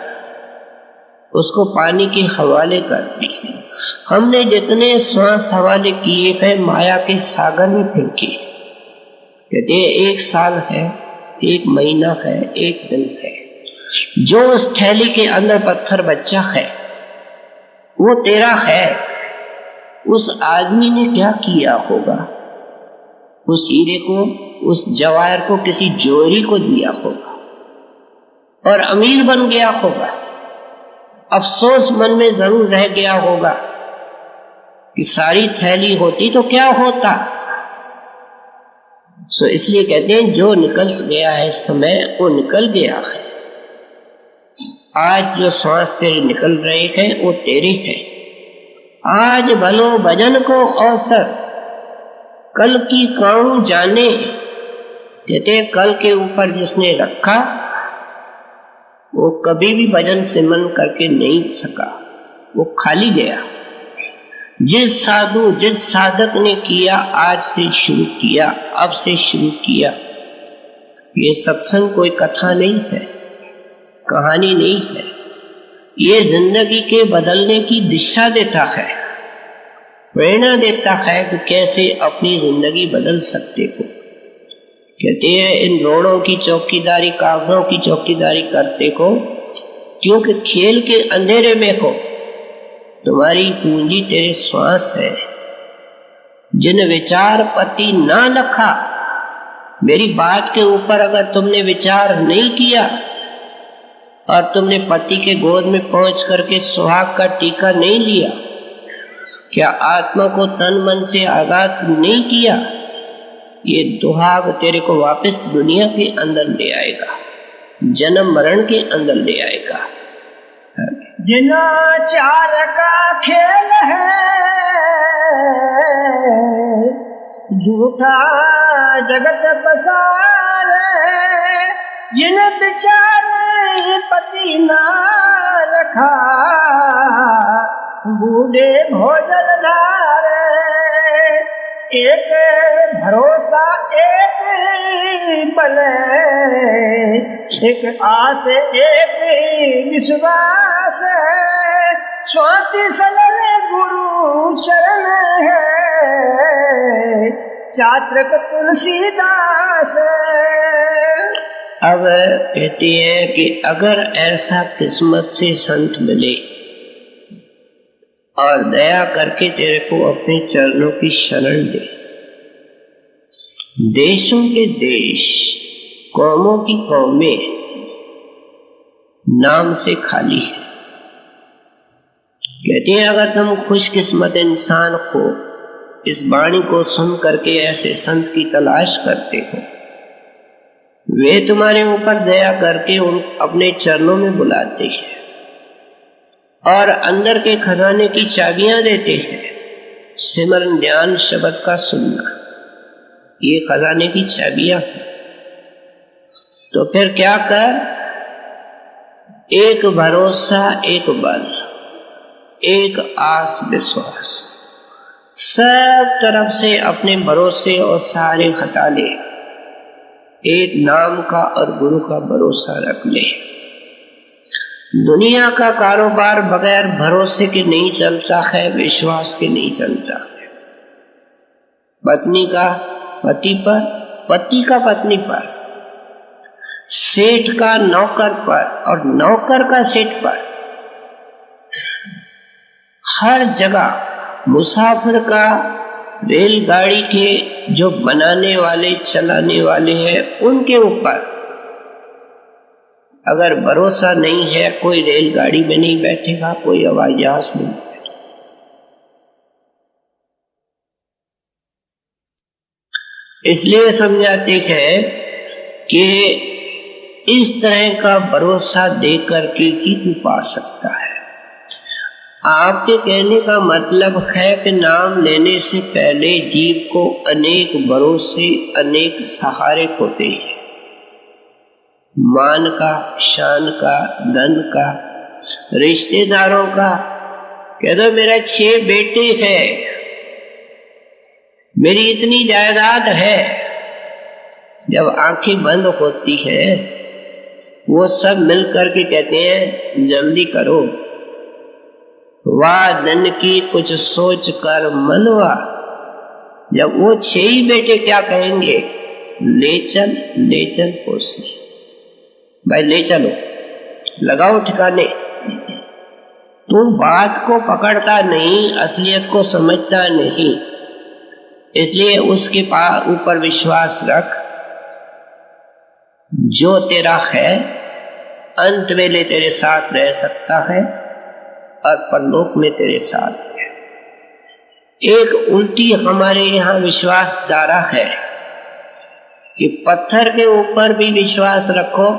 [SPEAKER 2] उसको पानी के हवाले कर दी। हमने जितने श्वास हवाले किए हैं माया के सागर में फेंके। कहते एक साल है, एक महीना है, एक दिन है। जो उस थैली के अंदर पत्थर बच्चा है वो तेरा है। उस आदमी ने क्या किया होगा? उस हीरे को, उस जवाहर को किसी जोरी को दिया होगा और अमीर बन गया होगा। अफसोस मन में जरूर रह गया होगा कि सारी थैली होती तो क्या होता। सो इसलिए कहते हैं जो निकल गया है समय, वो निकल गया है। आज जो श्वास तेरे निकल रहे हैं वो तेरे हैं। आज भलो भजन को अवसर, कल की काम जाने। कहते हैं कल के ऊपर जिसने रखा वो कभी भी भजन सिमरन करके नहीं सका, वो खाली गया। जिस साधु, जिस साधक ने किया, आज से शुरू किया, अब से शुरू किया। ये सत्संग कोई कथा नहीं है, कहानी नहीं है। ये जिंदगी के बदलने की दिशा देता है, प्रेरणा देता है कि कैसे अपनी जिंदगी बदल सकते हो। कहते हैं इन रोड़ों की चौकीदारी, कागजों की चौकीदारी करते हो क्योंकि खेल के अंधेरे में हो। तुम्हारी पूंजी तेरे श्वास है। जिन विचार पति ना लखा, मेरी बात के ऊपर अगर तुमने विचार नहीं किया और तुमने पति के गोद में पहुंच करके सुहाग का टीका नहीं लिया, क्या आत्मा को तन मन से आजाद नहीं किया, ये दुहाग तेरे को वापस दुनिया के अंदर ले आएगा, जन्म मरण के अंदर ले आएगा।
[SPEAKER 1] जिना चार का खेल है
[SPEAKER 2] झूठा जगत पसारे, जिन बिचारे पति ना रखा, बूढ़े भोजन धारे। एक भरोसा एक बले, एक आस एक विश्वास, स्वाति सलल गुरु चरण है, चात्रक तुलसीदास। अब कहती है कि अगर ऐसा किस्मत से संत मिले और दया करके तेरे को अपने चरणों की शरण दे, देशों के देश, कौमों की कौमें नाम से खाली है। कहती है अगर तुम खुशकिस्मत इंसान हो, इस वाणी को सुन करके ऐसे संत की तलाश करते हो, वे तुम्हारे ऊपर दया करके उन अपने चरणों में बुलाते हैं और अंदर के खजाने की चाबियां देते हैं। सिमरन ध्यान शब्द का सुनना, ये खजाने की चाबियां हैं। तो फिर क्या कर, एक भरोसा एक बल, एक आस विश्वास, सब तरफ से अपने भरोसे और सहारे हटा ले, एक नाम का और गुरु का भरोसा रख ले। दुनिया का कारोबार बगैर भरोसे के नहीं चलता है, विश्वास के नहीं चलता है। पत्नी का पति पर, पति का पत्नी पर, सेठ का नौकर पर और नौकर का सेठ पर, हर जगह मुसाफिर का रेलगाड़ी के जो बनाने वाले चलाने वाले हैं उनके ऊपर अगर भरोसा नहीं है, कोई रेलगाड़ी में नहीं बैठेगा, कोई हवाई जहाज नहीं बैठेगा। इसलिए समझाते हैं कि इस तरह का भरोसा देकर के ही तू पा सकता है। आपके कहने का मतलब है कि नाम लेने से पहले जीव को अनेक भरोसे, अनेक सहारे होते हैं, मान का, शान का, धन का, रिश्तेदारों का। कह दो मेरा 6 बेटे हैं, मेरी इतनी जायदाद है, जब आंखें बंद होती है वो सब मिलकर के कहते हैं जल्दी करो, वाह धन की कुछ सोच कर मनवा। जब वो 6 ही बेटे क्या कहेंगे, ले चल पोसी, भाई ले चलो, लगाओ ठिकाने। तू बात को पकड़ता नहीं, असलियत को समझता नहीं, इसलिए उसके ऊपर विश्वास रख। जो तेरा है अंत वेले तेरे साथ रह सकता है और परलोक में तेरे साथ है। एक उल्टी हमारे यहाँ विश्वास धारा है कि पत्थर के ऊपर भी विश्वास रखो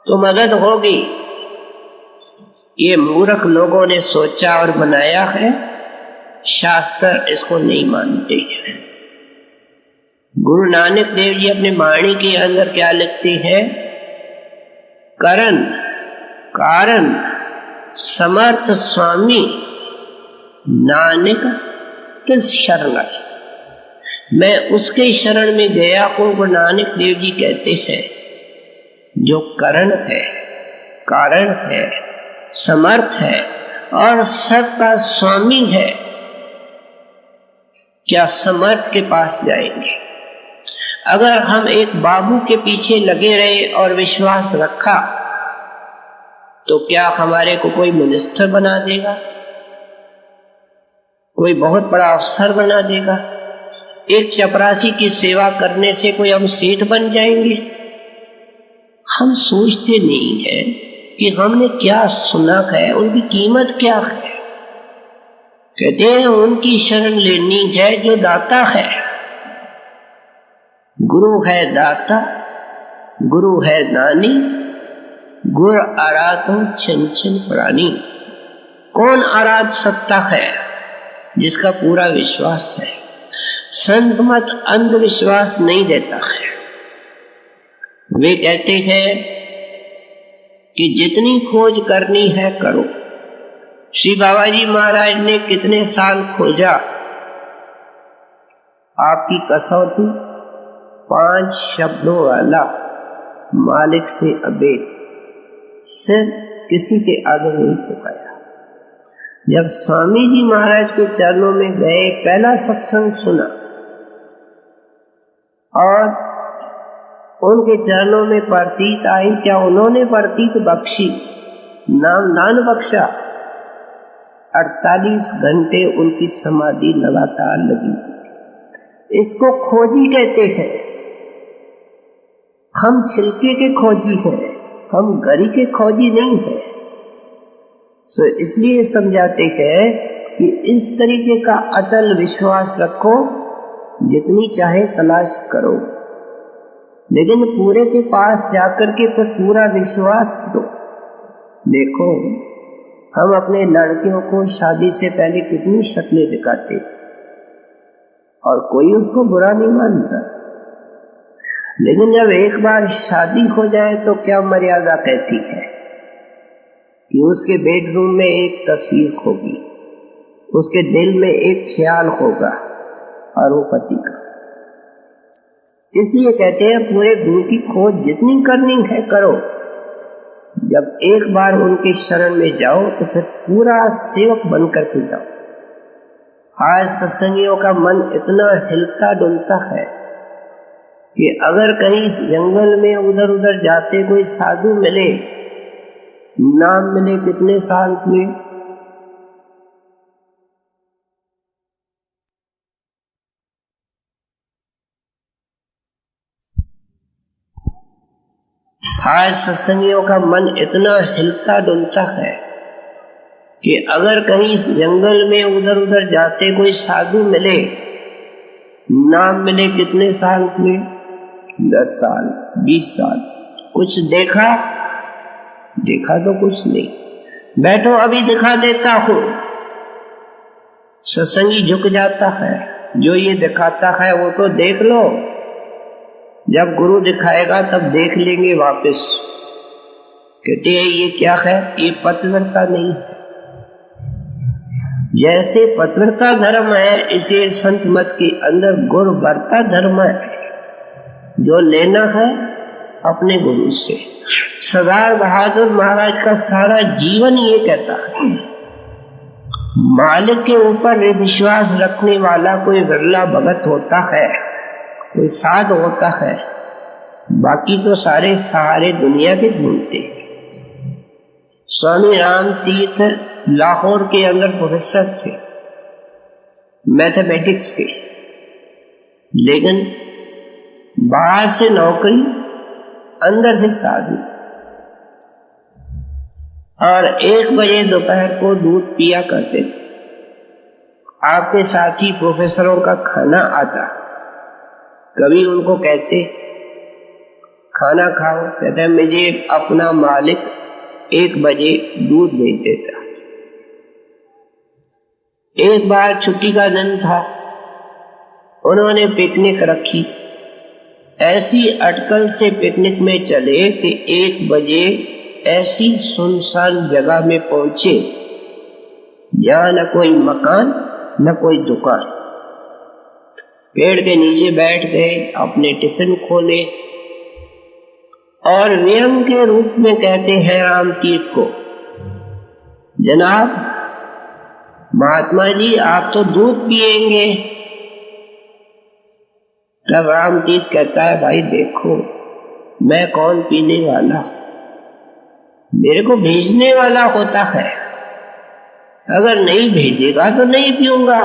[SPEAKER 2] तो मदद होगी। ये मूर्ख लोगों ने सोचा और बनाया है, शास्त्र इसको नहीं मानते हैं। गुरु नानक देव जी अपने वाणी के अंदर क्या लिखते हैं, करण कारण समर्थ स्वामी नानक किस शरण। मैं उसके शरण में गया हूं। गुरु नानक देव जी कहते हैं जो करण है, कारण है, समर्थ है और सबका स्वामी है, क्या समर्थ के पास जाएंगे? अगर हम एक बाबू के पीछे लगे रहे और विश्वास रखा तो क्या हमारे को कोई मिनिस्टर बना देगा, कोई बहुत बड़ा अफसर बना देगा? एक चपरासी की सेवा करने से कोई हम सेठ बन जाएंगे? हम सोचते नहीं है कि हमने क्या सुना है, उनकी कीमत क्या है। कहते हैं उनकी शरण लेनी है जो दाता है। गुरु है दाता, गुरु है दानी, गुर आराधो छन छन प्राणी। कौन आराध सकता है? जिसका पूरा विश्वास है। संत मत अंधविश्वास नहीं देता है। वे कहते हैं कि जितनी खोज करनी है करो। श्री बाबा जी महाराज ने कितने साल खोजा? आपकी कसौटी 5 शब्दों वाला मालिक से अभेद, सिर किसी के आगे नहीं झुकाया। जब स्वामी जी महाराज के चरणों में गए, पहला सत्संग सुना और उनके चरणों में प्रतीत आई। क्या उन्होंने प्रतीत बख्शी? नाम दान बख्शा। 48 घंटे उनकी समाधि लगातार लगी थी। इसको खोजी कहते हैं। हम छिलके के खोजी हैं, हम गरी के खोजी नहीं हैं। सो इसलिए समझाते हैं कि इस तरीके का अटल विश्वास रखो, जितनी चाहे तलाश करो, लेकिन पूरे के पास जाकर के फिर पूरा विश्वास दो। देखो, हम अपने लड़कियों को शादी से पहले कितनी शक्लें दिखाते और कोई उसको बुरा नहीं मानता, लेकिन जब एक बार शादी हो जाए तो क्या मर्यादा कहती है कि उसके बेडरूम में एक तस्वीर होगी, उसके दिल में एक ख्याल होगा और वो पति का। इसलिए कहते हैं पूरे गुरु की खोज जितनी करनी है करो। जब एक बार उनके शरण में जाओ तो फिर पूरा सेवक बनकर के जाओ। आज सत्संगियों का मन इतना हिलता डुलता है कि अगर कहीं जंगल में उधर उधर जाते कोई साधु मिले, नाम मिले कितने साल में, आज सत्संगियों का मन इतना हिलता डुलता है कि अगर कहीं जंगल में उधर उधर जाते कोई साधु मिले, नाम मिले कितने साल में, 10 साल 20 साल, कुछ देखा तो कुछ नहीं, बैठो अभी दिखा देता हूं। सत्संगी झुक जाता है, जो ये दिखाता है वो तो देख लो, जब गुरु दिखाएगा तब देख लेंगे वापस। कहते हैं ये क्या है? ये पतिव्रता नहीं है। जैसे पतिव्रता धर्म है, इसे संत मत के अंदर गुरुवर्ता धर्म है, जो लेना है अपने गुरु से। सरदार बहादुर महाराज का सारा जीवन ये कहता है, मालिक के ऊपर विश्वास रखने वाला कोई विरला भगत होता है, कोई साध होता है, बाकी तो सारे सहारे दुनिया के ढूंढते। स्वामी राम तीर्थ लाहौर के अंदर प्रोफेसर थे मैथमेटिक्स के, लेकिन बाहर से नौकरी, अंदर से साधु। और 1 बजे दोपहर को दूध पिया करते थे। आपके साथी प्रोफेसरों का खाना आता, कभी उनको कहते खाना खाओ, कहते मुझे अपना मालिक 1 बजे दूध दे देता। एक बार छुट्टी का दिन था, उन्होंने पिकनिक रखी। ऐसी अटकल से पिकनिक में चले कि 1 बजे ऐसी सुनसान जगह में पहुंचे जहां न कोई मकान न कोई दुकान। पेड़ के नीचे बैठ गए, अपने टिफिन खोले और व्यंग के रूप में कहते हैं राम तीर्थ को, जनाब महात्मा जी आप तो दूध पिएंगे। तब राम तीर्थ कहता है, भाई देखो मैं कौन पीने वाला, मेरे को भेजने वाला होता है, अगर नहीं भेजेगा तो नहीं पीऊंगा।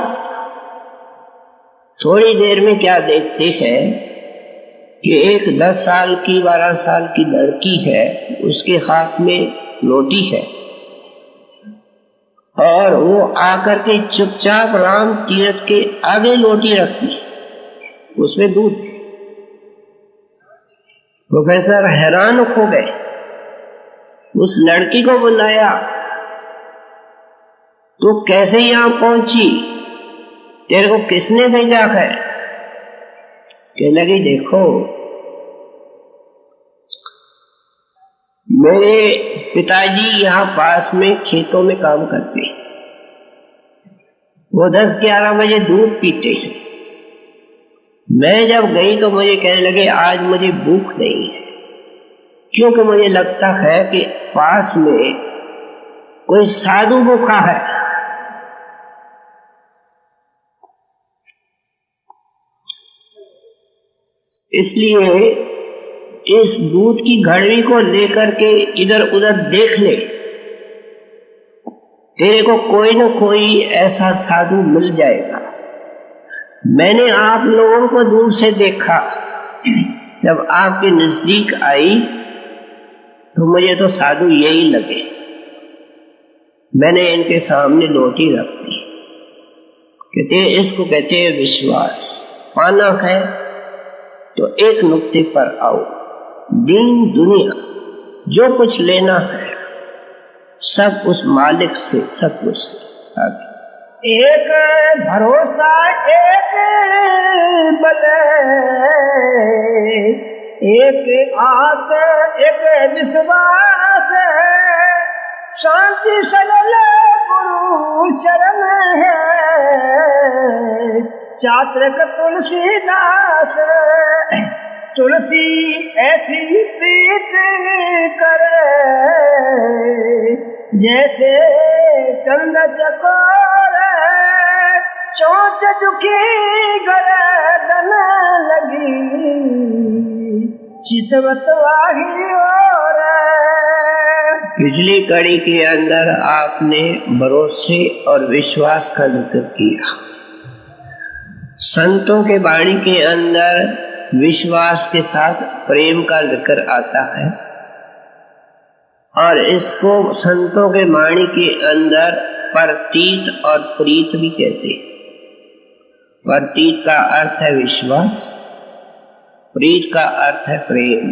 [SPEAKER 2] थोड़ी देर में क्या देखते हैं कि एक 10 साल की 12 साल की लड़की है, उसके हाथ में रोटी है और वो आकर के चुपचाप राम तीर्थ के आगे रोटी रखती, उसमें दूध। प्रोफेसर हैरान हो गए, उस लड़की को बुलाया, तो कैसे यहां पहुंची, तेरे को किसने भेजा है? कहने लगी देखो मेरे पिताजी यहाँ पास में खेतों में काम करते हैं, वो 10-11 बजे दूध पीते हैं। मैं जब गई तो मुझे कहने लगे आज मुझे भूख नहीं है, क्योंकि मुझे लगता है कि पास में कोई साधु भूखा है। इसलिए इस दूध की घड़वी को लेकर के इधर उधर देख ले, तेरे को कोई न कोई ऐसा साधु मिल जाएगा। मैंने आप लोगों को दूर से देखा, जब आपके नजदीक आई तो मुझे तो साधु यही लगे। मैंने इनके सामने लोटी रख दी। कहते इसको कहते हैं विश्वास। पाना है तो एक नुक्ते पर आओ, दीन दुनिया जो कुछ लेना है सब उस मालिक से, सतगुरु से। आगे
[SPEAKER 1] एक भरोसा एक बल, एक आस एक विश्वास, शांति सगल गुरु चरण है, चात्रक तुलसीदास। तुलसी ऐसी प्रीत करे, जैसे चंद चकोर, चोंच दुखी गर्दन लगी, चितवत वाही और।
[SPEAKER 2] पिछली कड़ी के अंदर आपने भरोसे और विश्वास का जिक्र किया। संतों के वाणी के अंदर विश्वास के साथ प्रेम का जिक्र आता है, और इसको संतों के वाणी के अंदर प्रतीत और प्रीत भी कहते हैं। प्रतीत का अर्थ है विश्वास, प्रीत का अर्थ है प्रेम।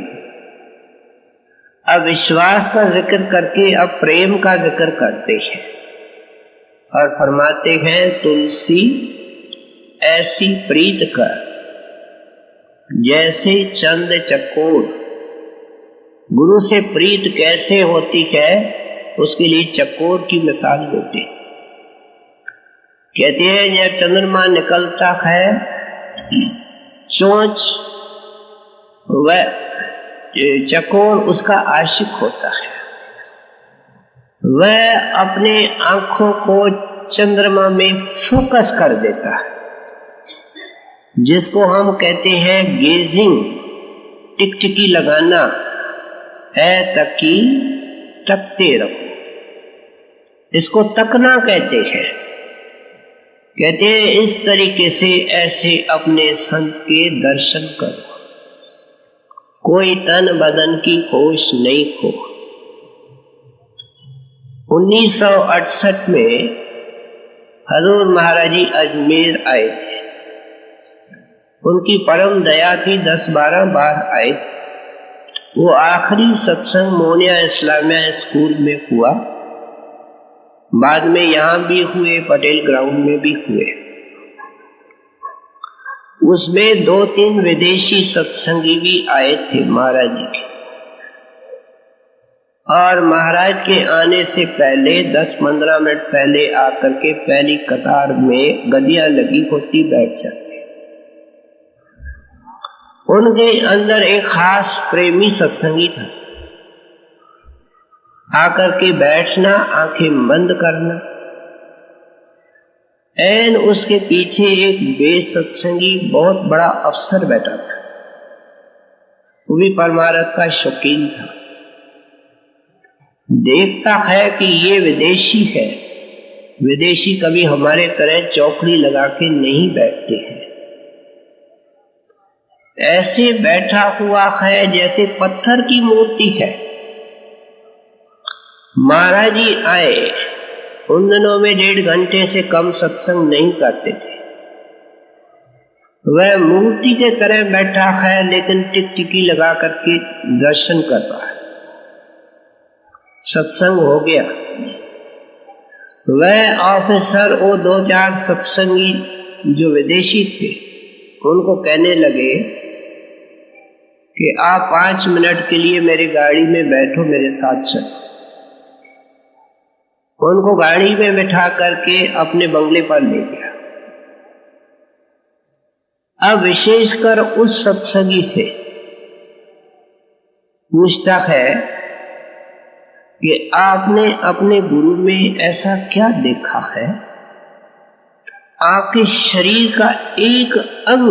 [SPEAKER 2] अब विश्वास का जिक्र करके अब प्रेम का जिक्र करते हैं और फरमाते हैं तुलसी ऐसी प्रीत कर, जैसे चंद चकोर। गुरु से प्रीत कैसे होती है उसके लिए चकोर की मिसाल देते। कहते हैं जब चंद्रमा निकलता है, चोंच वह चकोर उसका आशिक होता है, वह अपने आंखों को चंद्रमा में फोकस कर देता है, जिसको हम कहते हैं गेजिंग, टिकटिकी लगाना है, तकी तकते रहो, इसको तकना कहते हैं। कहते हैं इस तरीके से ऐसे अपने संत के दर्शन करो, कोई तन बदन की होश नहीं खो। 1968 में हजूर महाराज जी अजमेर आए थे। उनकी परम दया थी, 10-12 बार आए। वो आखिरी सत्संग मोनिया इस्लामिया स्कूल में हुआ, बाद में यहाँ भी हुए, पटेल ग्राउंड में भी हुए। उसमें 2-3 विदेशी सत्संगी भी आए थे महाराज जी के, और महाराज के आने से पहले 10-15 मिनट पहले आकर के पहली कतार में गदियां लगी होती बैठ जाते। उनके अंदर एक खास प्रेमी सत्संगी था, आकर के बैठना, आंखें बंद करना। एन उसके पीछे एक बेसत्संगी बहुत बड़ा अफसर बैठा था, वो भी परमार्थ का शौकीन था। देखता है कि ये विदेशी है, विदेशी कभी हमारे तरह चौकड़ी लगा के नहीं बैठते हैं, ऐसे बैठा हुआ है जैसे पत्थर की मूर्ति है। महाराज जी आए, उन दिनों में 1.5 घंटे से कम सत्संग नहीं करते थे। वह मूर्ति के तरह बैठा है, लेकिन टिकटिकी लगा करके दर्शन कर रहा है। सत्संग हो गया। वह ऑफिसर, वो 2-4 सत्संगी जो विदेशी थे, उनको कहने लगे कि आप 5 मिनट के लिए मेरी गाड़ी में बैठो, मेरे साथ चलो। उनको गाड़ी में बैठा करके अपने बंगले पर ले गया। अब विशेषकर उस सत्संगी से पूछता है कि आपने अपने गुरु में ऐसा क्या देखा है, आपके शरीर का एक अंग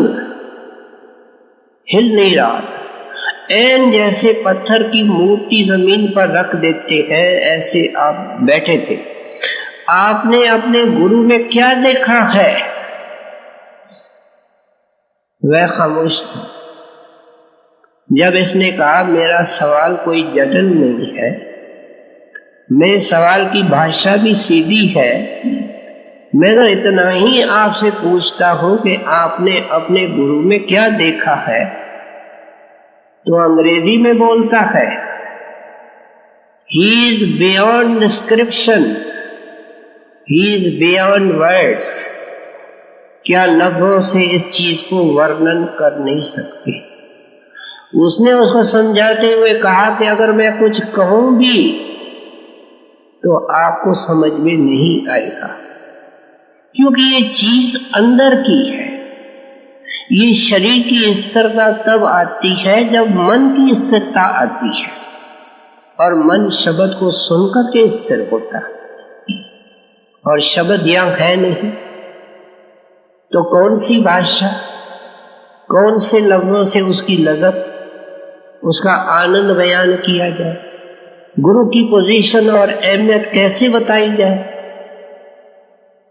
[SPEAKER 2] हिल नहीं रहा, एन जैसे पत्थर की मूर्ति जमीन पर रख देते हैं ऐसे आप बैठे थे। आपने अपने गुरु में क्या देखा है? वह खामोश था। जब इसने कहा मेरा सवाल कोई जटिल नहीं है, मेरे सवाल की भाषा भी सीधी है, मैं तो इतना ही आपसे पूछता हूं कि आपने अपने गुरु में क्या देखा है, तो अंग्रेजी में बोलता है He is beyond description, He is beyond words। क्या लफ्जों से इस चीज को वर्णन कर नहीं सकते। उसने उसको समझाते हुए कहा कि अगर मैं कुछ कहूं भी तो आपको समझ में नहीं आएगा, क्योंकि ये चीज अंदर की है। ये शरीर की स्थिरता तब आती है जब मन की स्थिरता आती है, और मन शब्द को सुनकर के स्थिर होता है, और शब्द यहाँ है नहीं, तो कौन सी भाषा, कौन से लफ्जों से उसकी लज़्ज़त, उसका आनंद बयान किया जाए, गुरु की पोजीशन और अहमियत कैसे बताई जाए।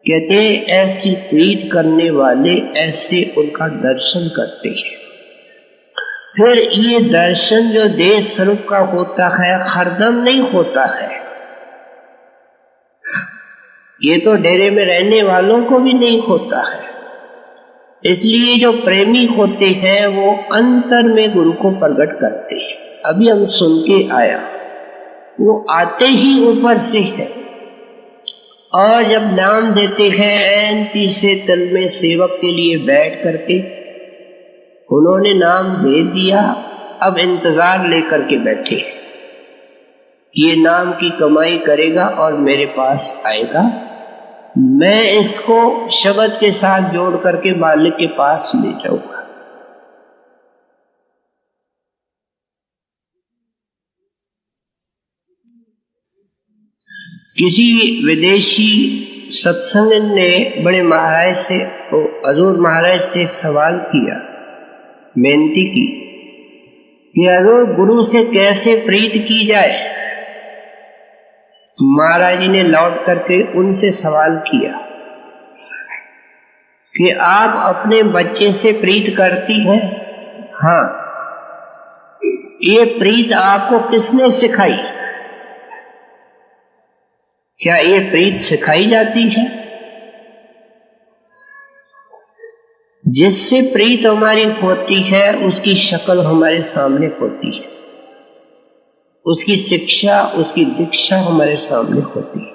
[SPEAKER 2] कहते ऐसी प्रीत करने वाले ऐसे उनका दर्शन करते हैं। फिर ये दर्शन जो देह स्वरूप का होता है हरदम नहीं होता है, ये तो डेरे में रहने वालों को भी नहीं होता है। इसलिए जो प्रेमी होते हैं वो अंतर में गुरु को प्रकट करते हैं। अभी हम सुन के आया, वो आते ही ऊपर से है, और जब नाम देते हैं ऐन तीसरे तल में सेवक के लिए बैठ करके, उन्होंने नाम दे दिया, अब इंतजार लेकर के बैठे, ये नाम की कमाई करेगा और मेरे पास आएगा, मैं इसको शब्द के साथ जोड़ करके मालिक के पास ले जाऊंगा। किसी विदेशी सत्संग ने बड़े महाराज से, हजूर महाराज से सवाल किया, बेनती की कि हजूर गुरु से कैसे प्रीत की जाए। महाराज जी ने लौट करके उनसे सवाल किया कि आप अपने बच्चे से प्रीत करती हैं? हाँ। ये प्रीत आपको किसने सिखाई? क्या ये प्रीत सिखाई जाती है? जिससे प्रीत हमारी होती है उसकी शक्ल हमारे सामने होती है, उसकी शिक्षा, उसकी दीक्षा हमारे सामने होती है।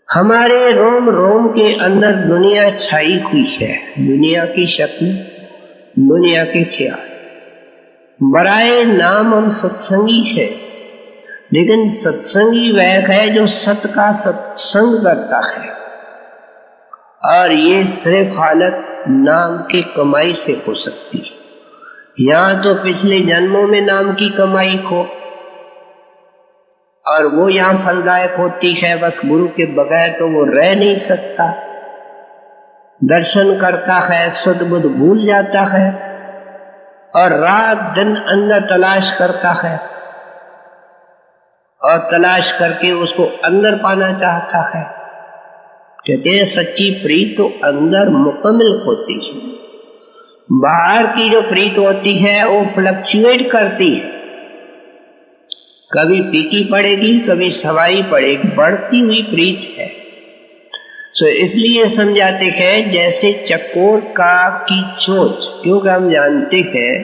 [SPEAKER 2] हमारे रोम रोम के अंदर दुनिया छाई हुई है, दुनिया की शक्ल, दुनिया के ख्याल। बराए नाम हम सत्संगी है, लेकिन सत्संगी वह है जो सत का सत्संग करता है, और ये सिर्फ हालत नाम की कमाई से हो सकती है। यहाँ तो पिछले जन्मों में नाम की कमाई हो, और वो यहाँ फलदायक होती है, बस गुरु के बगैर तो वो रह नहीं सकता। दर्शन करता है, सुध बुध भूल जाता है, और रात दिन अंदर तलाश करता है, और तलाश करके उसको अंदर पाना चाहता है। कहते हैं सच्ची प्रीत तो अंदर मुकम्मल होती है, बाहर की जो प्रीत होती है वो फ्लक्चुएट करती है, कभी फीकी पड़ेगी, कभी सवाई पड़ेगी, बढ़ती हुई प्रीत है। तो इसलिए समझाते हैं जैसे चकोर का की चोंच, क्योंकि हम जानते हैं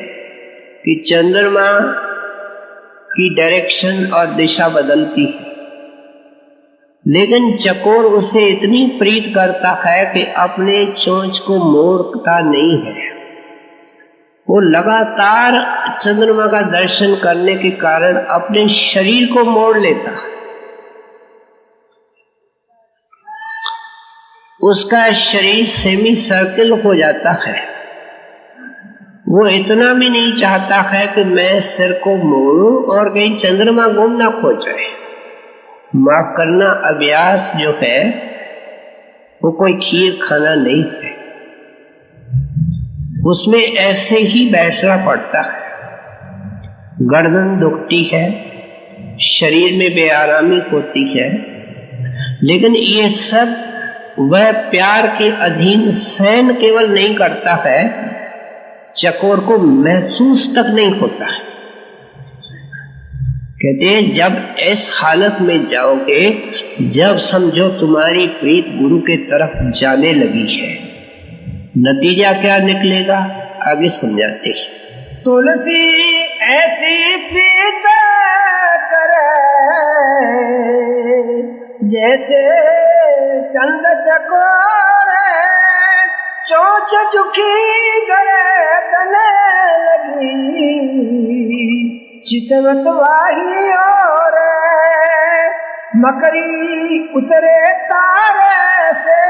[SPEAKER 2] कि चंद्रमा की डायरेक्शन और दिशा बदलती है, लेकिन चकोर उसे इतनी प्रीत करता है कि अपने चोंच को मोड़ता नहीं है। वो लगातार चंद्रमा का दर्शन करने के कारण अपने शरीर को मोड़ लेता है। उसका शरीर सेमी सर्किल हो जाता है। वो इतना भी नहीं चाहता है कि मैं सिर को मोड़ूं और कहीं चंद्रमा गुम ना खो जाए। माफ करना, अभ्यास जो है वो कोई खीर खाना नहीं है, उसमें ऐसे ही बैठना पड़ता है। गर्दन दुखती है, शरीर में बेआरामी होती है, लेकिन ये सब वह प्यार के अधीन सहन केवल नहीं करता है, चकोर को महसूस तक नहीं होता है। कहते हैं जब इस हालत में जाओगे, जब समझो तुम्हारी प्रीत गुरु के तरफ जाने लगी है, नतीजा क्या निकलेगा आगे समझाते हैं।
[SPEAKER 1] तुलसी ऐसी प्रीत करे जैसे चंद चकोर, चोंच दुखी गर्दन लगी, चितवत वाही और मकड़ी उतरे तारे से,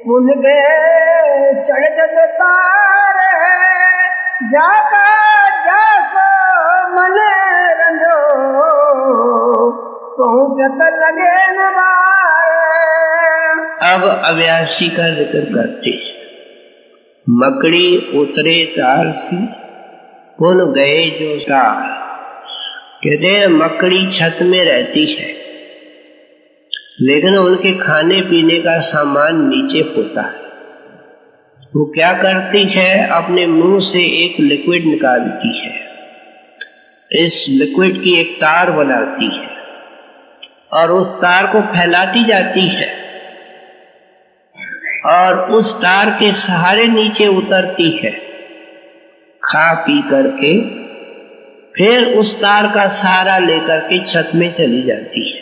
[SPEAKER 1] पुन गए चढ़ चढ़ तारे, जाका जासो मन रंजो, पहुंचत लगे न बारे।
[SPEAKER 2] अब अव्यासी का जिक्र करते, मकड़ी उतरे तार से, पुन गए जो तार। कहते हैं मकड़ी छत में रहती है, लेकिन उनके खाने पीने का सामान नीचे होता है। वो क्या करती है, अपने मुंह से एक लिक्विड निकालती है, इस लिक्विड की एक तार बनाती है और उस तार को फैलाती जाती है और उस तार के सहारे नीचे उतरती है, खा पी करके फिर उस तार का सहारा लेकर के छत में चली जाती है।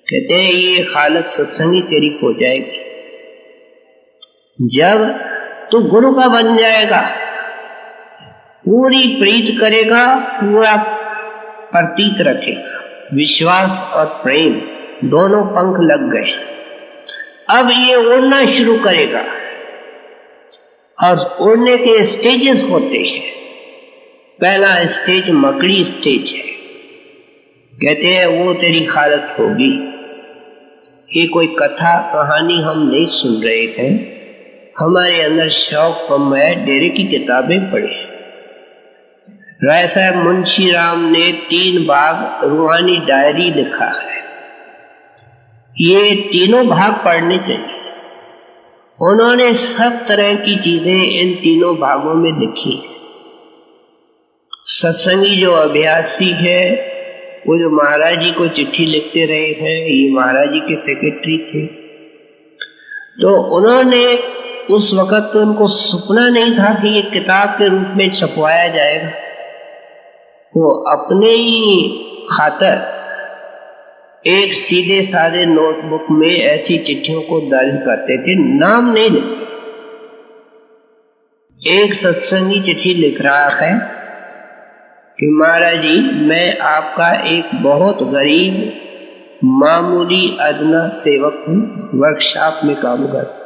[SPEAKER 2] कहते हैं ये हालत सत्संगी तेरी हो जाएगी जब तू गुरु का बन जाएगा, पूरी प्रीत करेगा, पूरा प्रतीत रखेगा, विश्वास और प्रेम दोनों पंख लग गए। अब ये उड़ना शुरू करेगा और उड़ने के स्टेजेस होते हैं। पहला स्टेज मकड़ी स्टेज है, कहते हैं वो तेरी हालत होगी। ये कोई कथा कहानी हम नहीं सुन रहे हैं, हमारे अंदर शौक कम है, डेरे की किताबें पढ़े। राय साहब मुंशी राम ने 3 भाग रूहानी डायरी लिखा है, ये तीनों भाग पढ़ने चाहिए। उन्होंने सब तरह की चीजें इन तीनों भागों में लिखी। सत्संगी जो अभ्यासी है, वो जो महाराज जी को चिट्ठी लिखते रहे हैं, ये महाराज जी के सेक्रेटरी थे, तो उन्होंने उस वक्त तो उनको सपना नहीं था कि ये किताब के रूप में छपवाया जाएगा। वो अपने ही खातर एक सीधे साधे नोटबुक में ऐसी चिट्ठियों को दर्ज करते थे, नाम नहीं लिखते। एक सत्संगी चिट्ठी लिख रहा है कि महाराज जी, मैं आपका एक बहुत गरीब मामूली अदना सेवक हूँ, वर्कशॉप में काम करता।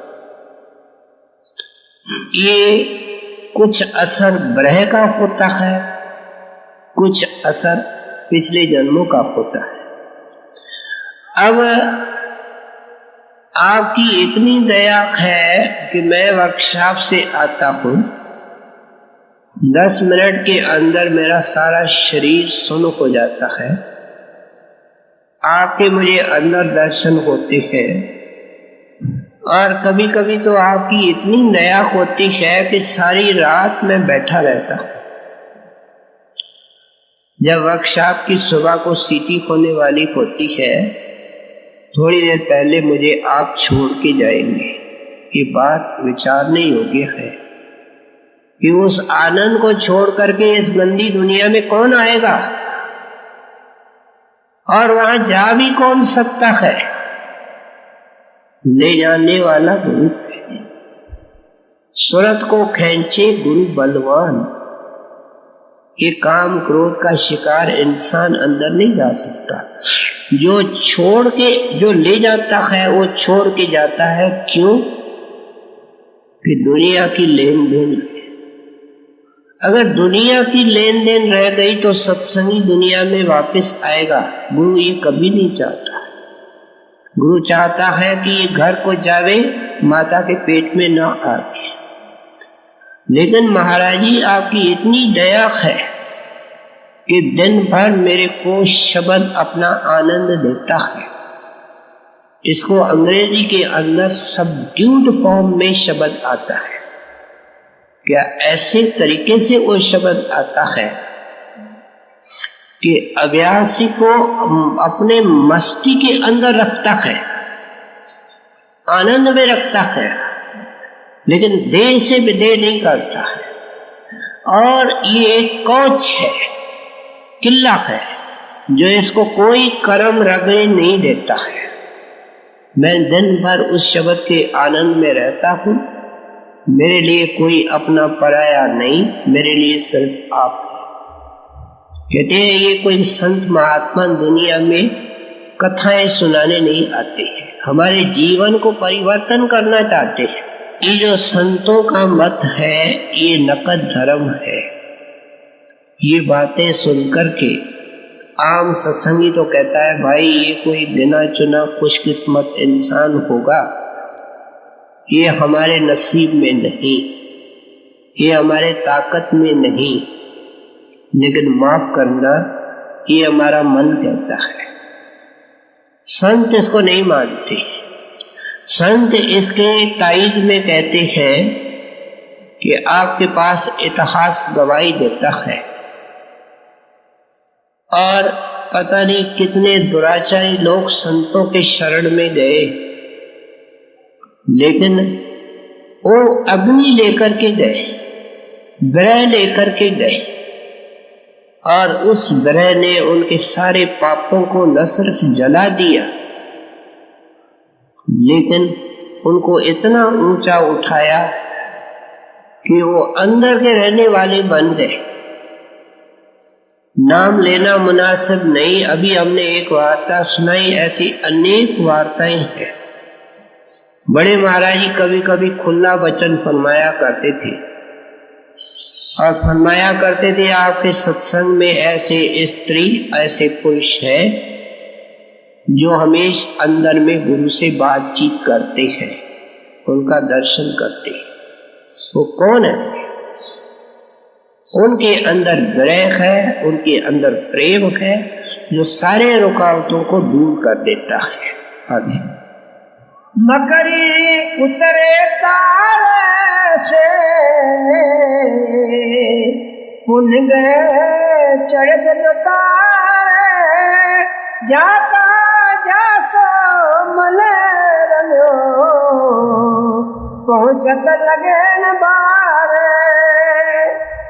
[SPEAKER 2] ये कुछ असर ब्रह का होता है, कुछ असर पिछले जन्मों का होता है। अब आपकी इतनी दया है कि मैं वर्कशॉप से आता हूँ, 10 मिनट के अंदर मेरा सारा शरीर सुन्न हो जाता है, आपके मुझे अंदर दर्शन होते हैं, और कभी कभी तो आपकी इतनी दया होती है कि सारी रात मैं बैठा रहता हूँ। जब वर्कशॉप की सुबह को सीटी होने वाली होती है, थोड़ी देर पहले मुझे आप छोड़ के जाएंगे। ये बात विचारने योग्य है कि उस आनंद को छोड़ करके इस गंदी दुनिया में कौन आएगा। और वहां जा भी कौन सकता है? ले जाने वाला गुरु है। सूरत को खींचे गुरु बलवान। ये काम क्रोध का शिकार इंसान अंदर नहीं जा सकता। जो छोड़ के जो ले जाता है वो छोड़ के जाता है। क्यों? कि दुनिया की लेन देन। अगर दुनिया की लेन देन रह गई तो सत्संगी दुनिया में वापस आएगा। गुरु ये कभी नहीं चाहता। गुरु चाहता है कि ये घर को जावे, माता के पेट में ना आवे। लेकिन महाराज जी आपकी इतनी दया है कि दिन भर मेरे को शब्द अपना आनंद देता है। इसको अंग्रेजी के अंदर सबड्यूड फॉर्म में शब्द आता है। क्या ऐसे तरीके से वो शब्द आता है कि अभ्यासी को अपने मस्ती के अंदर रखता है, आनंद में रखता है, लेकिन देह से विदेह नहीं करता है। और ये एक कौच है, किला है, जो इसको कोई कर्म रगड़े नहीं देता है। मैं दिन भर उस शब्द के आनंद में रहता हूँ। मेरे लिए कोई अपना पराया नहीं, मेरे लिए सिर्फ आप। कहते हैं ये कोई संत महात्मा दुनिया में कथाएं सुनाने नहीं आते हैं, हमारे जीवन को परिवर्तन करना चाहते हैं। ये जो संतों का मत है ये नकद धर्म है। ये बातें सुनकर के आम सत्संगी तो कहता है भाई ये कोई गिना चुना खुशकिस्मत इंसान होगा, ये हमारे नसीब में नहीं, ये हमारे ताकत में नहीं। लेकिन माफ करना ये हमारा मन कहता है। संत इसको नहीं मानते। संत इसके ताईद में कहते हैं कि आपके पास इतिहास गवाही देता है और पता नहीं कितने दुराचारी लोग संतों के शरण में गए, लेकिन वो अग्नि लेकर के गए, विरह लेकर के गए, और उस विरह ने उनके सारे पापों को न सिर्फ जला दिया, लेकिन उनको इतना ऊंचा उठाया कि वो अंदर के रहने वाले बन गए। नाम लेना मुनासिब नहीं। अभी हमने एक वार्ता सुनाई, ऐसी अनेक वार्ताएं हैं। बड़े महाराज जी कभी कभी खुला वचन फरमाया करते थे और फरमाया करते थे आपके सत्संग में ऐसे स्त्री ऐसे पुरुष है जो हमेशा अंदर में गुरु से बातचीत करते हैं, उनका दर्शन करते हैं। वो कौन है? उनके अंदर विरह है, उनके अंदर प्रेम है, जो सारे रुकावटों को दूर कर देता है। आगे
[SPEAKER 1] मकरी उतरे तारे से पुन गए चढ़ तारे, जाता जासो मने रलो पहुंचत लगे न बारे।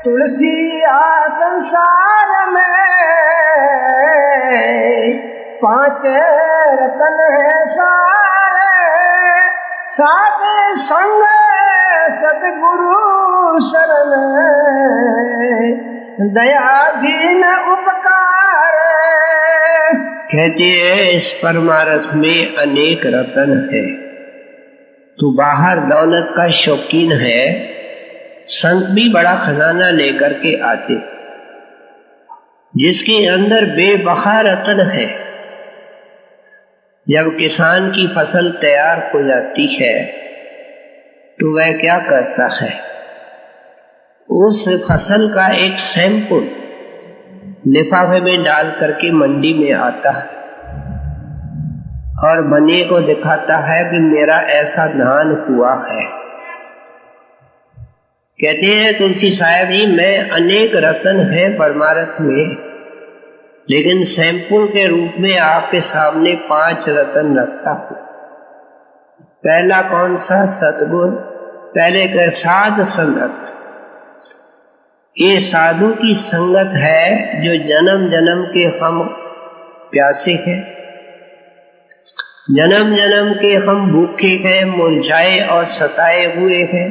[SPEAKER 1] तुलसी आ संसार में पांच रतन है सारे, साध संग सतगुरु शरण दयाधीन उपकार।
[SPEAKER 2] कहते हैं इस परमार्थ में अनेक रतन है। तू बाहर दौलत का शौकीन है, संत भी बड़ा खजाना लेकर के आते, जिसके अंदर बेबहा रतन है। जब किसान की फसल तैयार हो जाती है तो वह क्या करता है? उस फसल का एक सैंपल लिफाफे में डाल करके मंडी में आता है और बनिए को दिखाता है कि मेरा ऐसा धान हुआ है। कहते हैं तुलसी साहब जी मैं अनेक रतन है परमार्थ में, लेकिन सैंपल के रूप में आपके सामने 5 रतन रखता हूं। पहला कौन सा? सतगुण। पहले का साध संगत। ये साधु की संगत है जो जन्म जन्म के हम प्यासे हैं, जन्म जन्म के हम भूखे हैं, मुरझाए और सताए हुए हैं,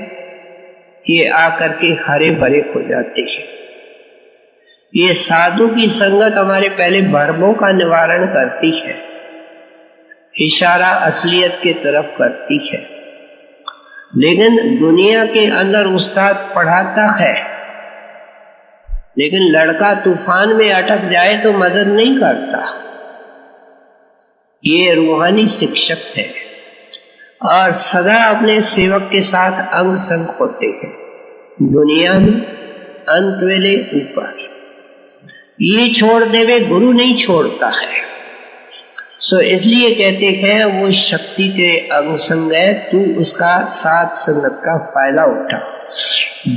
[SPEAKER 2] ये आकर के हरे भरे हो जाते हैं। ये साधु की संगत हमारे पहले भरमों का निवारण करती है, इशारा असलियत की तरफ करती है। लेकिन दुनिया के अंदर उस्ताद पढ़ाता है, लेकिन लड़का तूफान में अटक जाए तो मदद नहीं करता। ये रूहानी शिक्षक है और सदा अपने सेवक के साथ अंग संग होते हैं, दुनिया में अंत वेले ऊपर। ये छोड़ देवे गुरु नहीं छोड़ता है। सो इसलिए कहते हैं वो शक्ति के अंग संग है, तू उसका साथ संगत का फायदा उठा।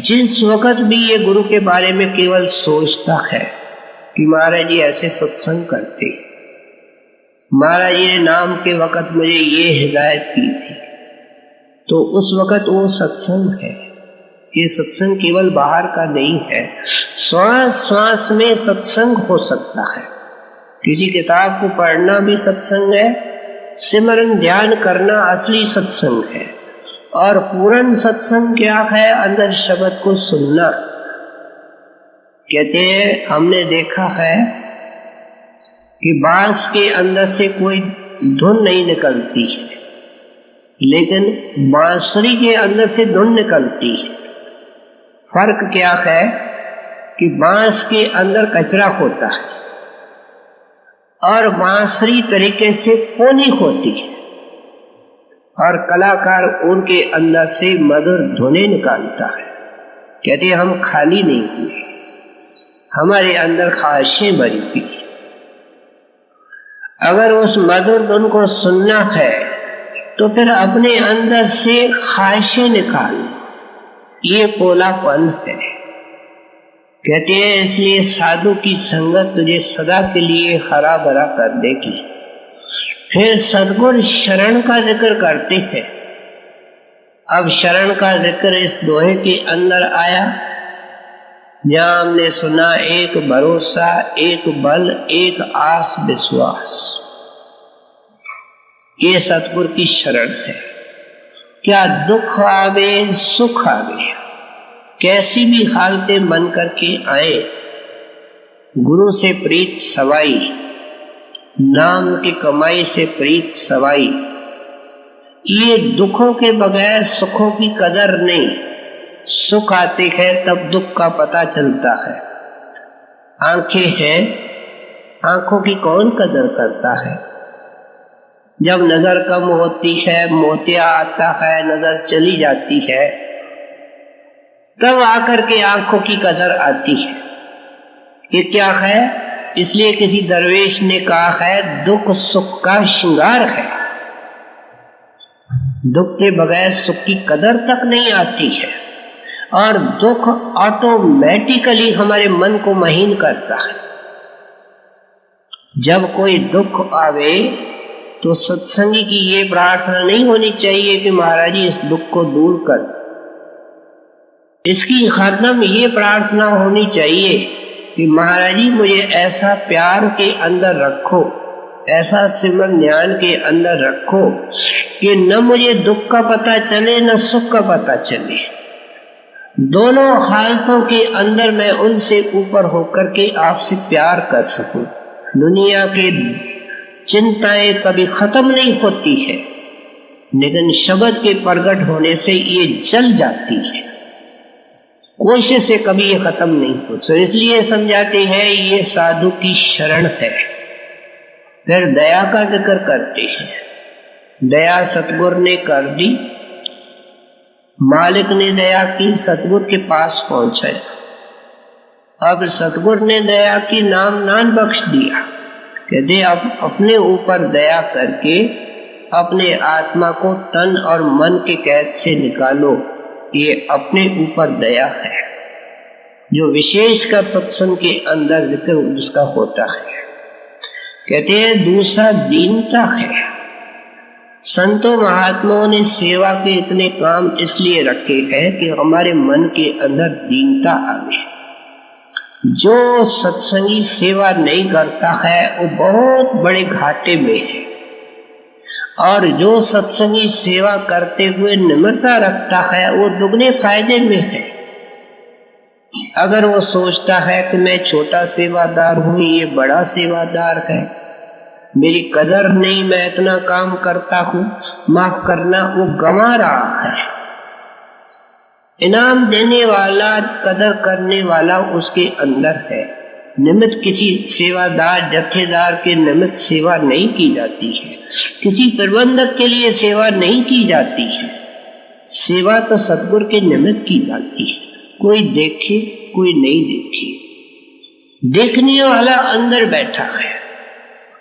[SPEAKER 2] जिस वक्त भी ये गुरु के बारे में केवल सोचता है कि महाराज जी ऐसे सत्संग करते, महाराज जी ने नाम के वक्त मुझे ये हिदायत की थी, तो उस वक्त वो सत्संग है। ये सत्संग केवल बाहर का नहीं है, श्वास श्वास में सत्संग हो सकता है। किसी किताब को पढ़ना भी सत्संग है, सिमरन ध्यान करना असली सत्संग है। और पूर्ण सत्संग क्या है? अंदर शब्द को सुनना। कहते हैं हमने देखा है कि बांस के अंदर से कोई धुन नहीं निकलती है, लेकिन बांसुरी के अंदर से धुन निकलती है। फर्क क्या है कि बांस के अंदर कचरा होता है और बांसुरी तरीके से पोनी होती है, और कलाकार उनके अंदर से मधुर धुनें निकालता है। कहते हैं हम खाली नहीं हुए, हमारे अंदर ख्वाहिशें भरी हुई। अगर उस मधुर धुन को सुनना है तो फिर अपने अंदर से ख्वाहिशें निकाल, ये पोलापन है। कहते हैं इसलिए साधु की संगत तुझे सदा के लिए हरा भरा कर देगी। फिर सद्गुरु शरण का जिक्र करते हैं। अब शरण का जिक्र इस दोहे के अंदर आया, जहां हमने सुना एक भरोसा, एक बल, एक आस विश्वास। ये सतगुरु की शरण है। क्या दुख आवे सुख आवे, कैसी भी हालतें मन करके आए, गुरु से प्रीत सवाई, नाम की कमाई से प्रीत सवाई। ये दुखों के बगैर सुखों की कदर नहीं। सुख आते हैं तब दुख का पता चलता है। आंखें हैं, आंखों की कौन कदर करता है? जब नजर कम होती है, मोतिया आता है, नजर चली जाती है, तब आकर के आंखों की कदर आती है। ये क्या है? इसलिए किसी दरवेश ने कहा है दुख सुख का श्रृंगार है। दुख के बगैर सुख की कदर तक नहीं आती है, और दुख ऑटोमेटिकली हमारे मन को महीन करता है। जब कोई दुख आवे तो सत्संगी की ये प्रार्थना नहीं होनी चाहिए कि महाराज जी इस दुख को दूर कर। इसकी हरदम ये प्रार्थना होनी चाहिए कि महाराज जी मुझे ऐसा प्यार के अंदर रखो, ऐसा सिमरन ध्यान के अंदर रखो कि न मुझे दुख का पता चले न सुख का पता चले। दोनों हालतों के अंदर मैं उनसे ऊपर होकर के आपसे प्यार कर सकूं। दुनिया के चिंताएं कभी खत्म नहीं होती है, लेकिन शब्द के प्रकट होने से ये जल जाती है। कोशिश से कभी ये खत्म नहीं हो। तो इसलिए समझाते हैं ये साधु की शरण है। फिर दया का जिक्र करते हैं। दया सतगुरु ने कर दी, मालिक ने दया की, सतगुरु के पास पहुंचाया। अब सतगुरु ने दया की, नाम नान बख्श दिया। कहते अब अपने ऊपर दया करके अपने आत्मा को तन और मन के कैद से निकालो। ये अपने ऊपर दया है, जो विशेषकर सत्संग के अंदर जिक्र जिसका होता है। कहते हैं दूसरा दीनता है। संतों महात्माओं ने सेवा के इतने काम इसलिए रखे हैं कि हमारे मन के अंदर दीनता आवे। जो सत्संगी सेवा नहीं करता है वो बहुत बड़े घाटे में है, और जो सत्संगी सेवा करते हुए निम्रता रखता है वो दुगने फायदे में है। अगर वो सोचता है कि मैं छोटा सेवादार हूं, ये बड़ा सेवादार है, मेरी कदर नहीं, मैं इतना काम करता हूं, माफ करना, वो गंवा रहा है। इनाम देने वाला, कदर करने वाला उसके अंदर है। निमित्त किसी सेवादार जत्थेदार के निमित्त सेवा नहीं की जाती है, किसी प्रबंधक के लिए सेवा नहीं की जाती है। सेवा तो सतगुरु के निमित्त की जाती है, कोई देखे कोई नहीं देखे, देखने वाला अंदर बैठा है।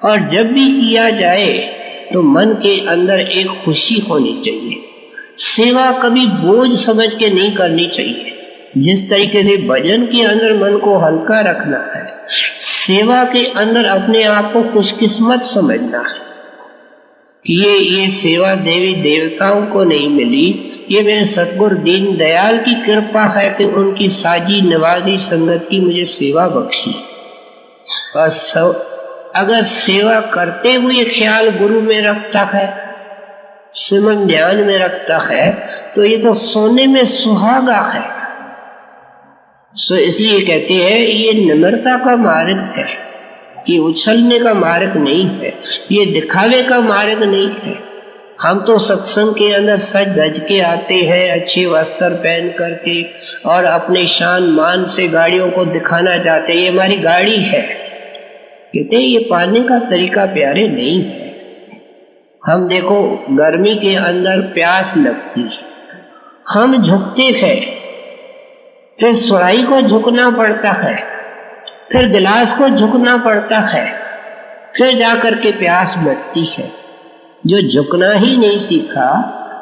[SPEAKER 2] और जब भी किया जाए तो मन के अंदर एक खुशी होनी चाहिए। सेवा कभी बोझ समझ के नहीं करनी चाहिए। जिस तरीके से भजन के अंदर मन को हल्का रखना है, सेवा के अंदर अपने आप को खुशकिस्मत समझना है कि ये सेवा देवी देवताओं को नहीं मिली, ये मेरे सतगुरु दीन दयाल की कृपा है कि उनकी साजी नवाजी संगत की मुझे सेवा बख्शी। और अगर सेवा करते हुए ख्याल गुरु में रखता है, सिमरन ध्यान में रखता है, तो ये तो सोने में सुहागा है। सो इसलिए कहते हैं ये निम्रता का मार्ग है, ये उछलने का मार्ग नहीं है, ये दिखावे का मार्ग नहीं है। हम तो सत्संग के अंदर सज धज के आते हैं, अच्छे वस्त्र पहन करके, और अपने शान मान से गाड़ियों को दिखाना चाहते हैं, ये हमारी गाड़ी है। कहते हैं ये पाने का तरीका प्यारे नहीं है। हम देखो गर्मी के अंदर प्यास लगती है, हम झुकते हैं, फिर सुराही को झुकना पड़ता है, फिर गिलास को झुकना पड़ता है, फिर जाकर के प्यास मिटती है। जो झुकना ही नहीं सीखा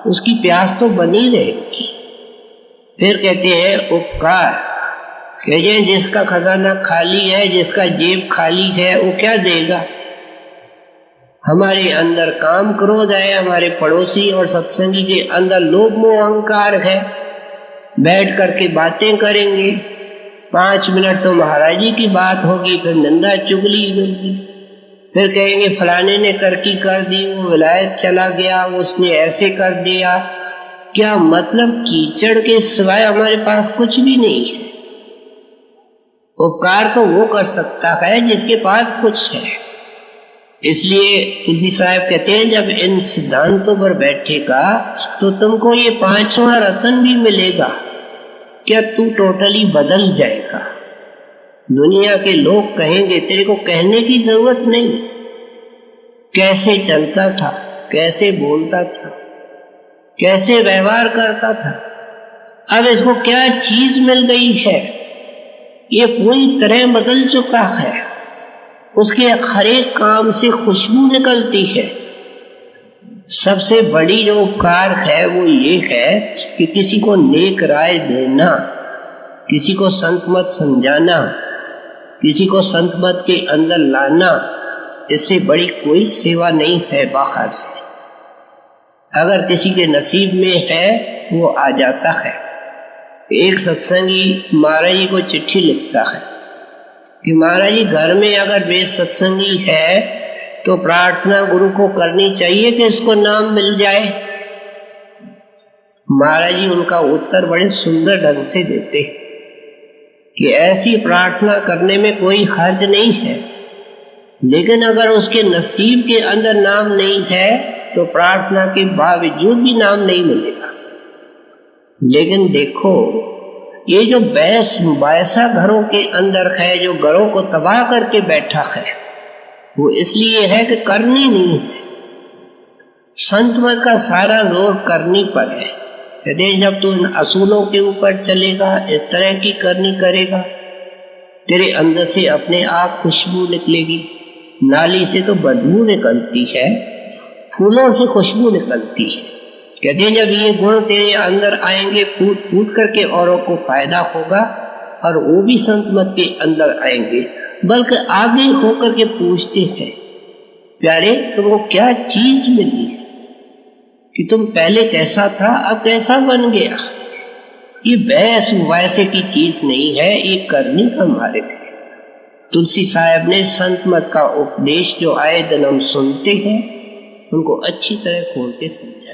[SPEAKER 2] उसकी प्यास तो बनी रहेगी। फिर कहते हैं उपकार, कहते हैं जिसका खजाना खाली है, जिसका जेब खाली है, वो क्या देगा। हमारे अंदर काम क्रोध है, हमारे पड़ोसी और सत्संगी के अंदर लोभ मोह अहंकार है, बैठ करके बातें करेंगे, 5 मिनट तो महाराज जी की बात होगी, फिर निंदा चुगली होगी, फिर कहेंगे फलाने ने तरक्की कर दी, वो विलायत चला गया, उसने ऐसे कर दिया। क्या मतलब, कीचड़ के सिवाय हमारे पास कुछ भी नहीं है। उपकार तो वो कर सकता है जिसके पास कुछ है। इसलिए तुलसी साहब कहते हैं जब इन सिद्धांतों पर बैठेगा तो तुमको ये 5वां रतन भी मिलेगा। क्या तू टोटली बदल जाएगा। दुनिया के लोग कहेंगे, तेरे को कहने की जरूरत नहीं, कैसे चलता था, कैसे बोलता था, कैसे व्यवहार करता था, अब इसको क्या चीज मिल गई है, ये पूरी तरह बदल चुका है। उसके हर एक काम से खुशबू निकलती है। सबसे बड़ी जो उपकार है वो ये है कि किसी को नेक राय देना, किसी को संत मत समझाना, किसी को संत मत के अंदर लाना, इससे बड़ी कोई सेवा नहीं है बाहर से। अगर किसी के नसीब में है वो आ जाता है। एक सत्संगी महाराज जी को चिट्ठी लिखता है कि महाराज जी घर में अगर वे सत्संगी है तो प्रार्थना गुरु को करनी चाहिए कि इसको नाम मिल जाए। महाराज जी उनका उत्तर बड़े सुंदर ढंग से देते कि ऐसी प्रार्थना करने में कोई हर्ज नहीं है, लेकिन अगर उसके नसीब के अंदर नाम नहीं है तो प्रार्थना के बावजूद भी नाम नहीं मिलेगा। लेकिन देखो ये जो बैसा घरों के अंदर है, जो घरों को तबाह करके बैठा है, वो इसलिए है कि करनी नहीं है। संत मत का सारा जोर करनी पर है। यदि जब तू इन असूलों के ऊपर चलेगा, इस तरह की करनी करेगा, तेरे अंदर से अपने आप खुशबू निकलेगी। नाली से तो बदबू निकलती है, फूलों से खुशबू निकलती है। कहते हैं जब ये गुण तेरे अंदर आएंगे, फूट फूट करके औरों को फायदा होगा, और वो भी संत मत के अंदर आएंगे, बल्कि आगे होकर के पूछते हैं, प्यारे तुमको क्या चीज मिली कि तुम पहले कैसा था अब कैसा बन गया। ये बहस वैसे की चीज नहीं है, ये करने का मार्ग है। तुलसी साहब ने संत मत का उपदेश जो आए दिन हम सुनते हैं उनको अच्छी तरह खोल के समझा।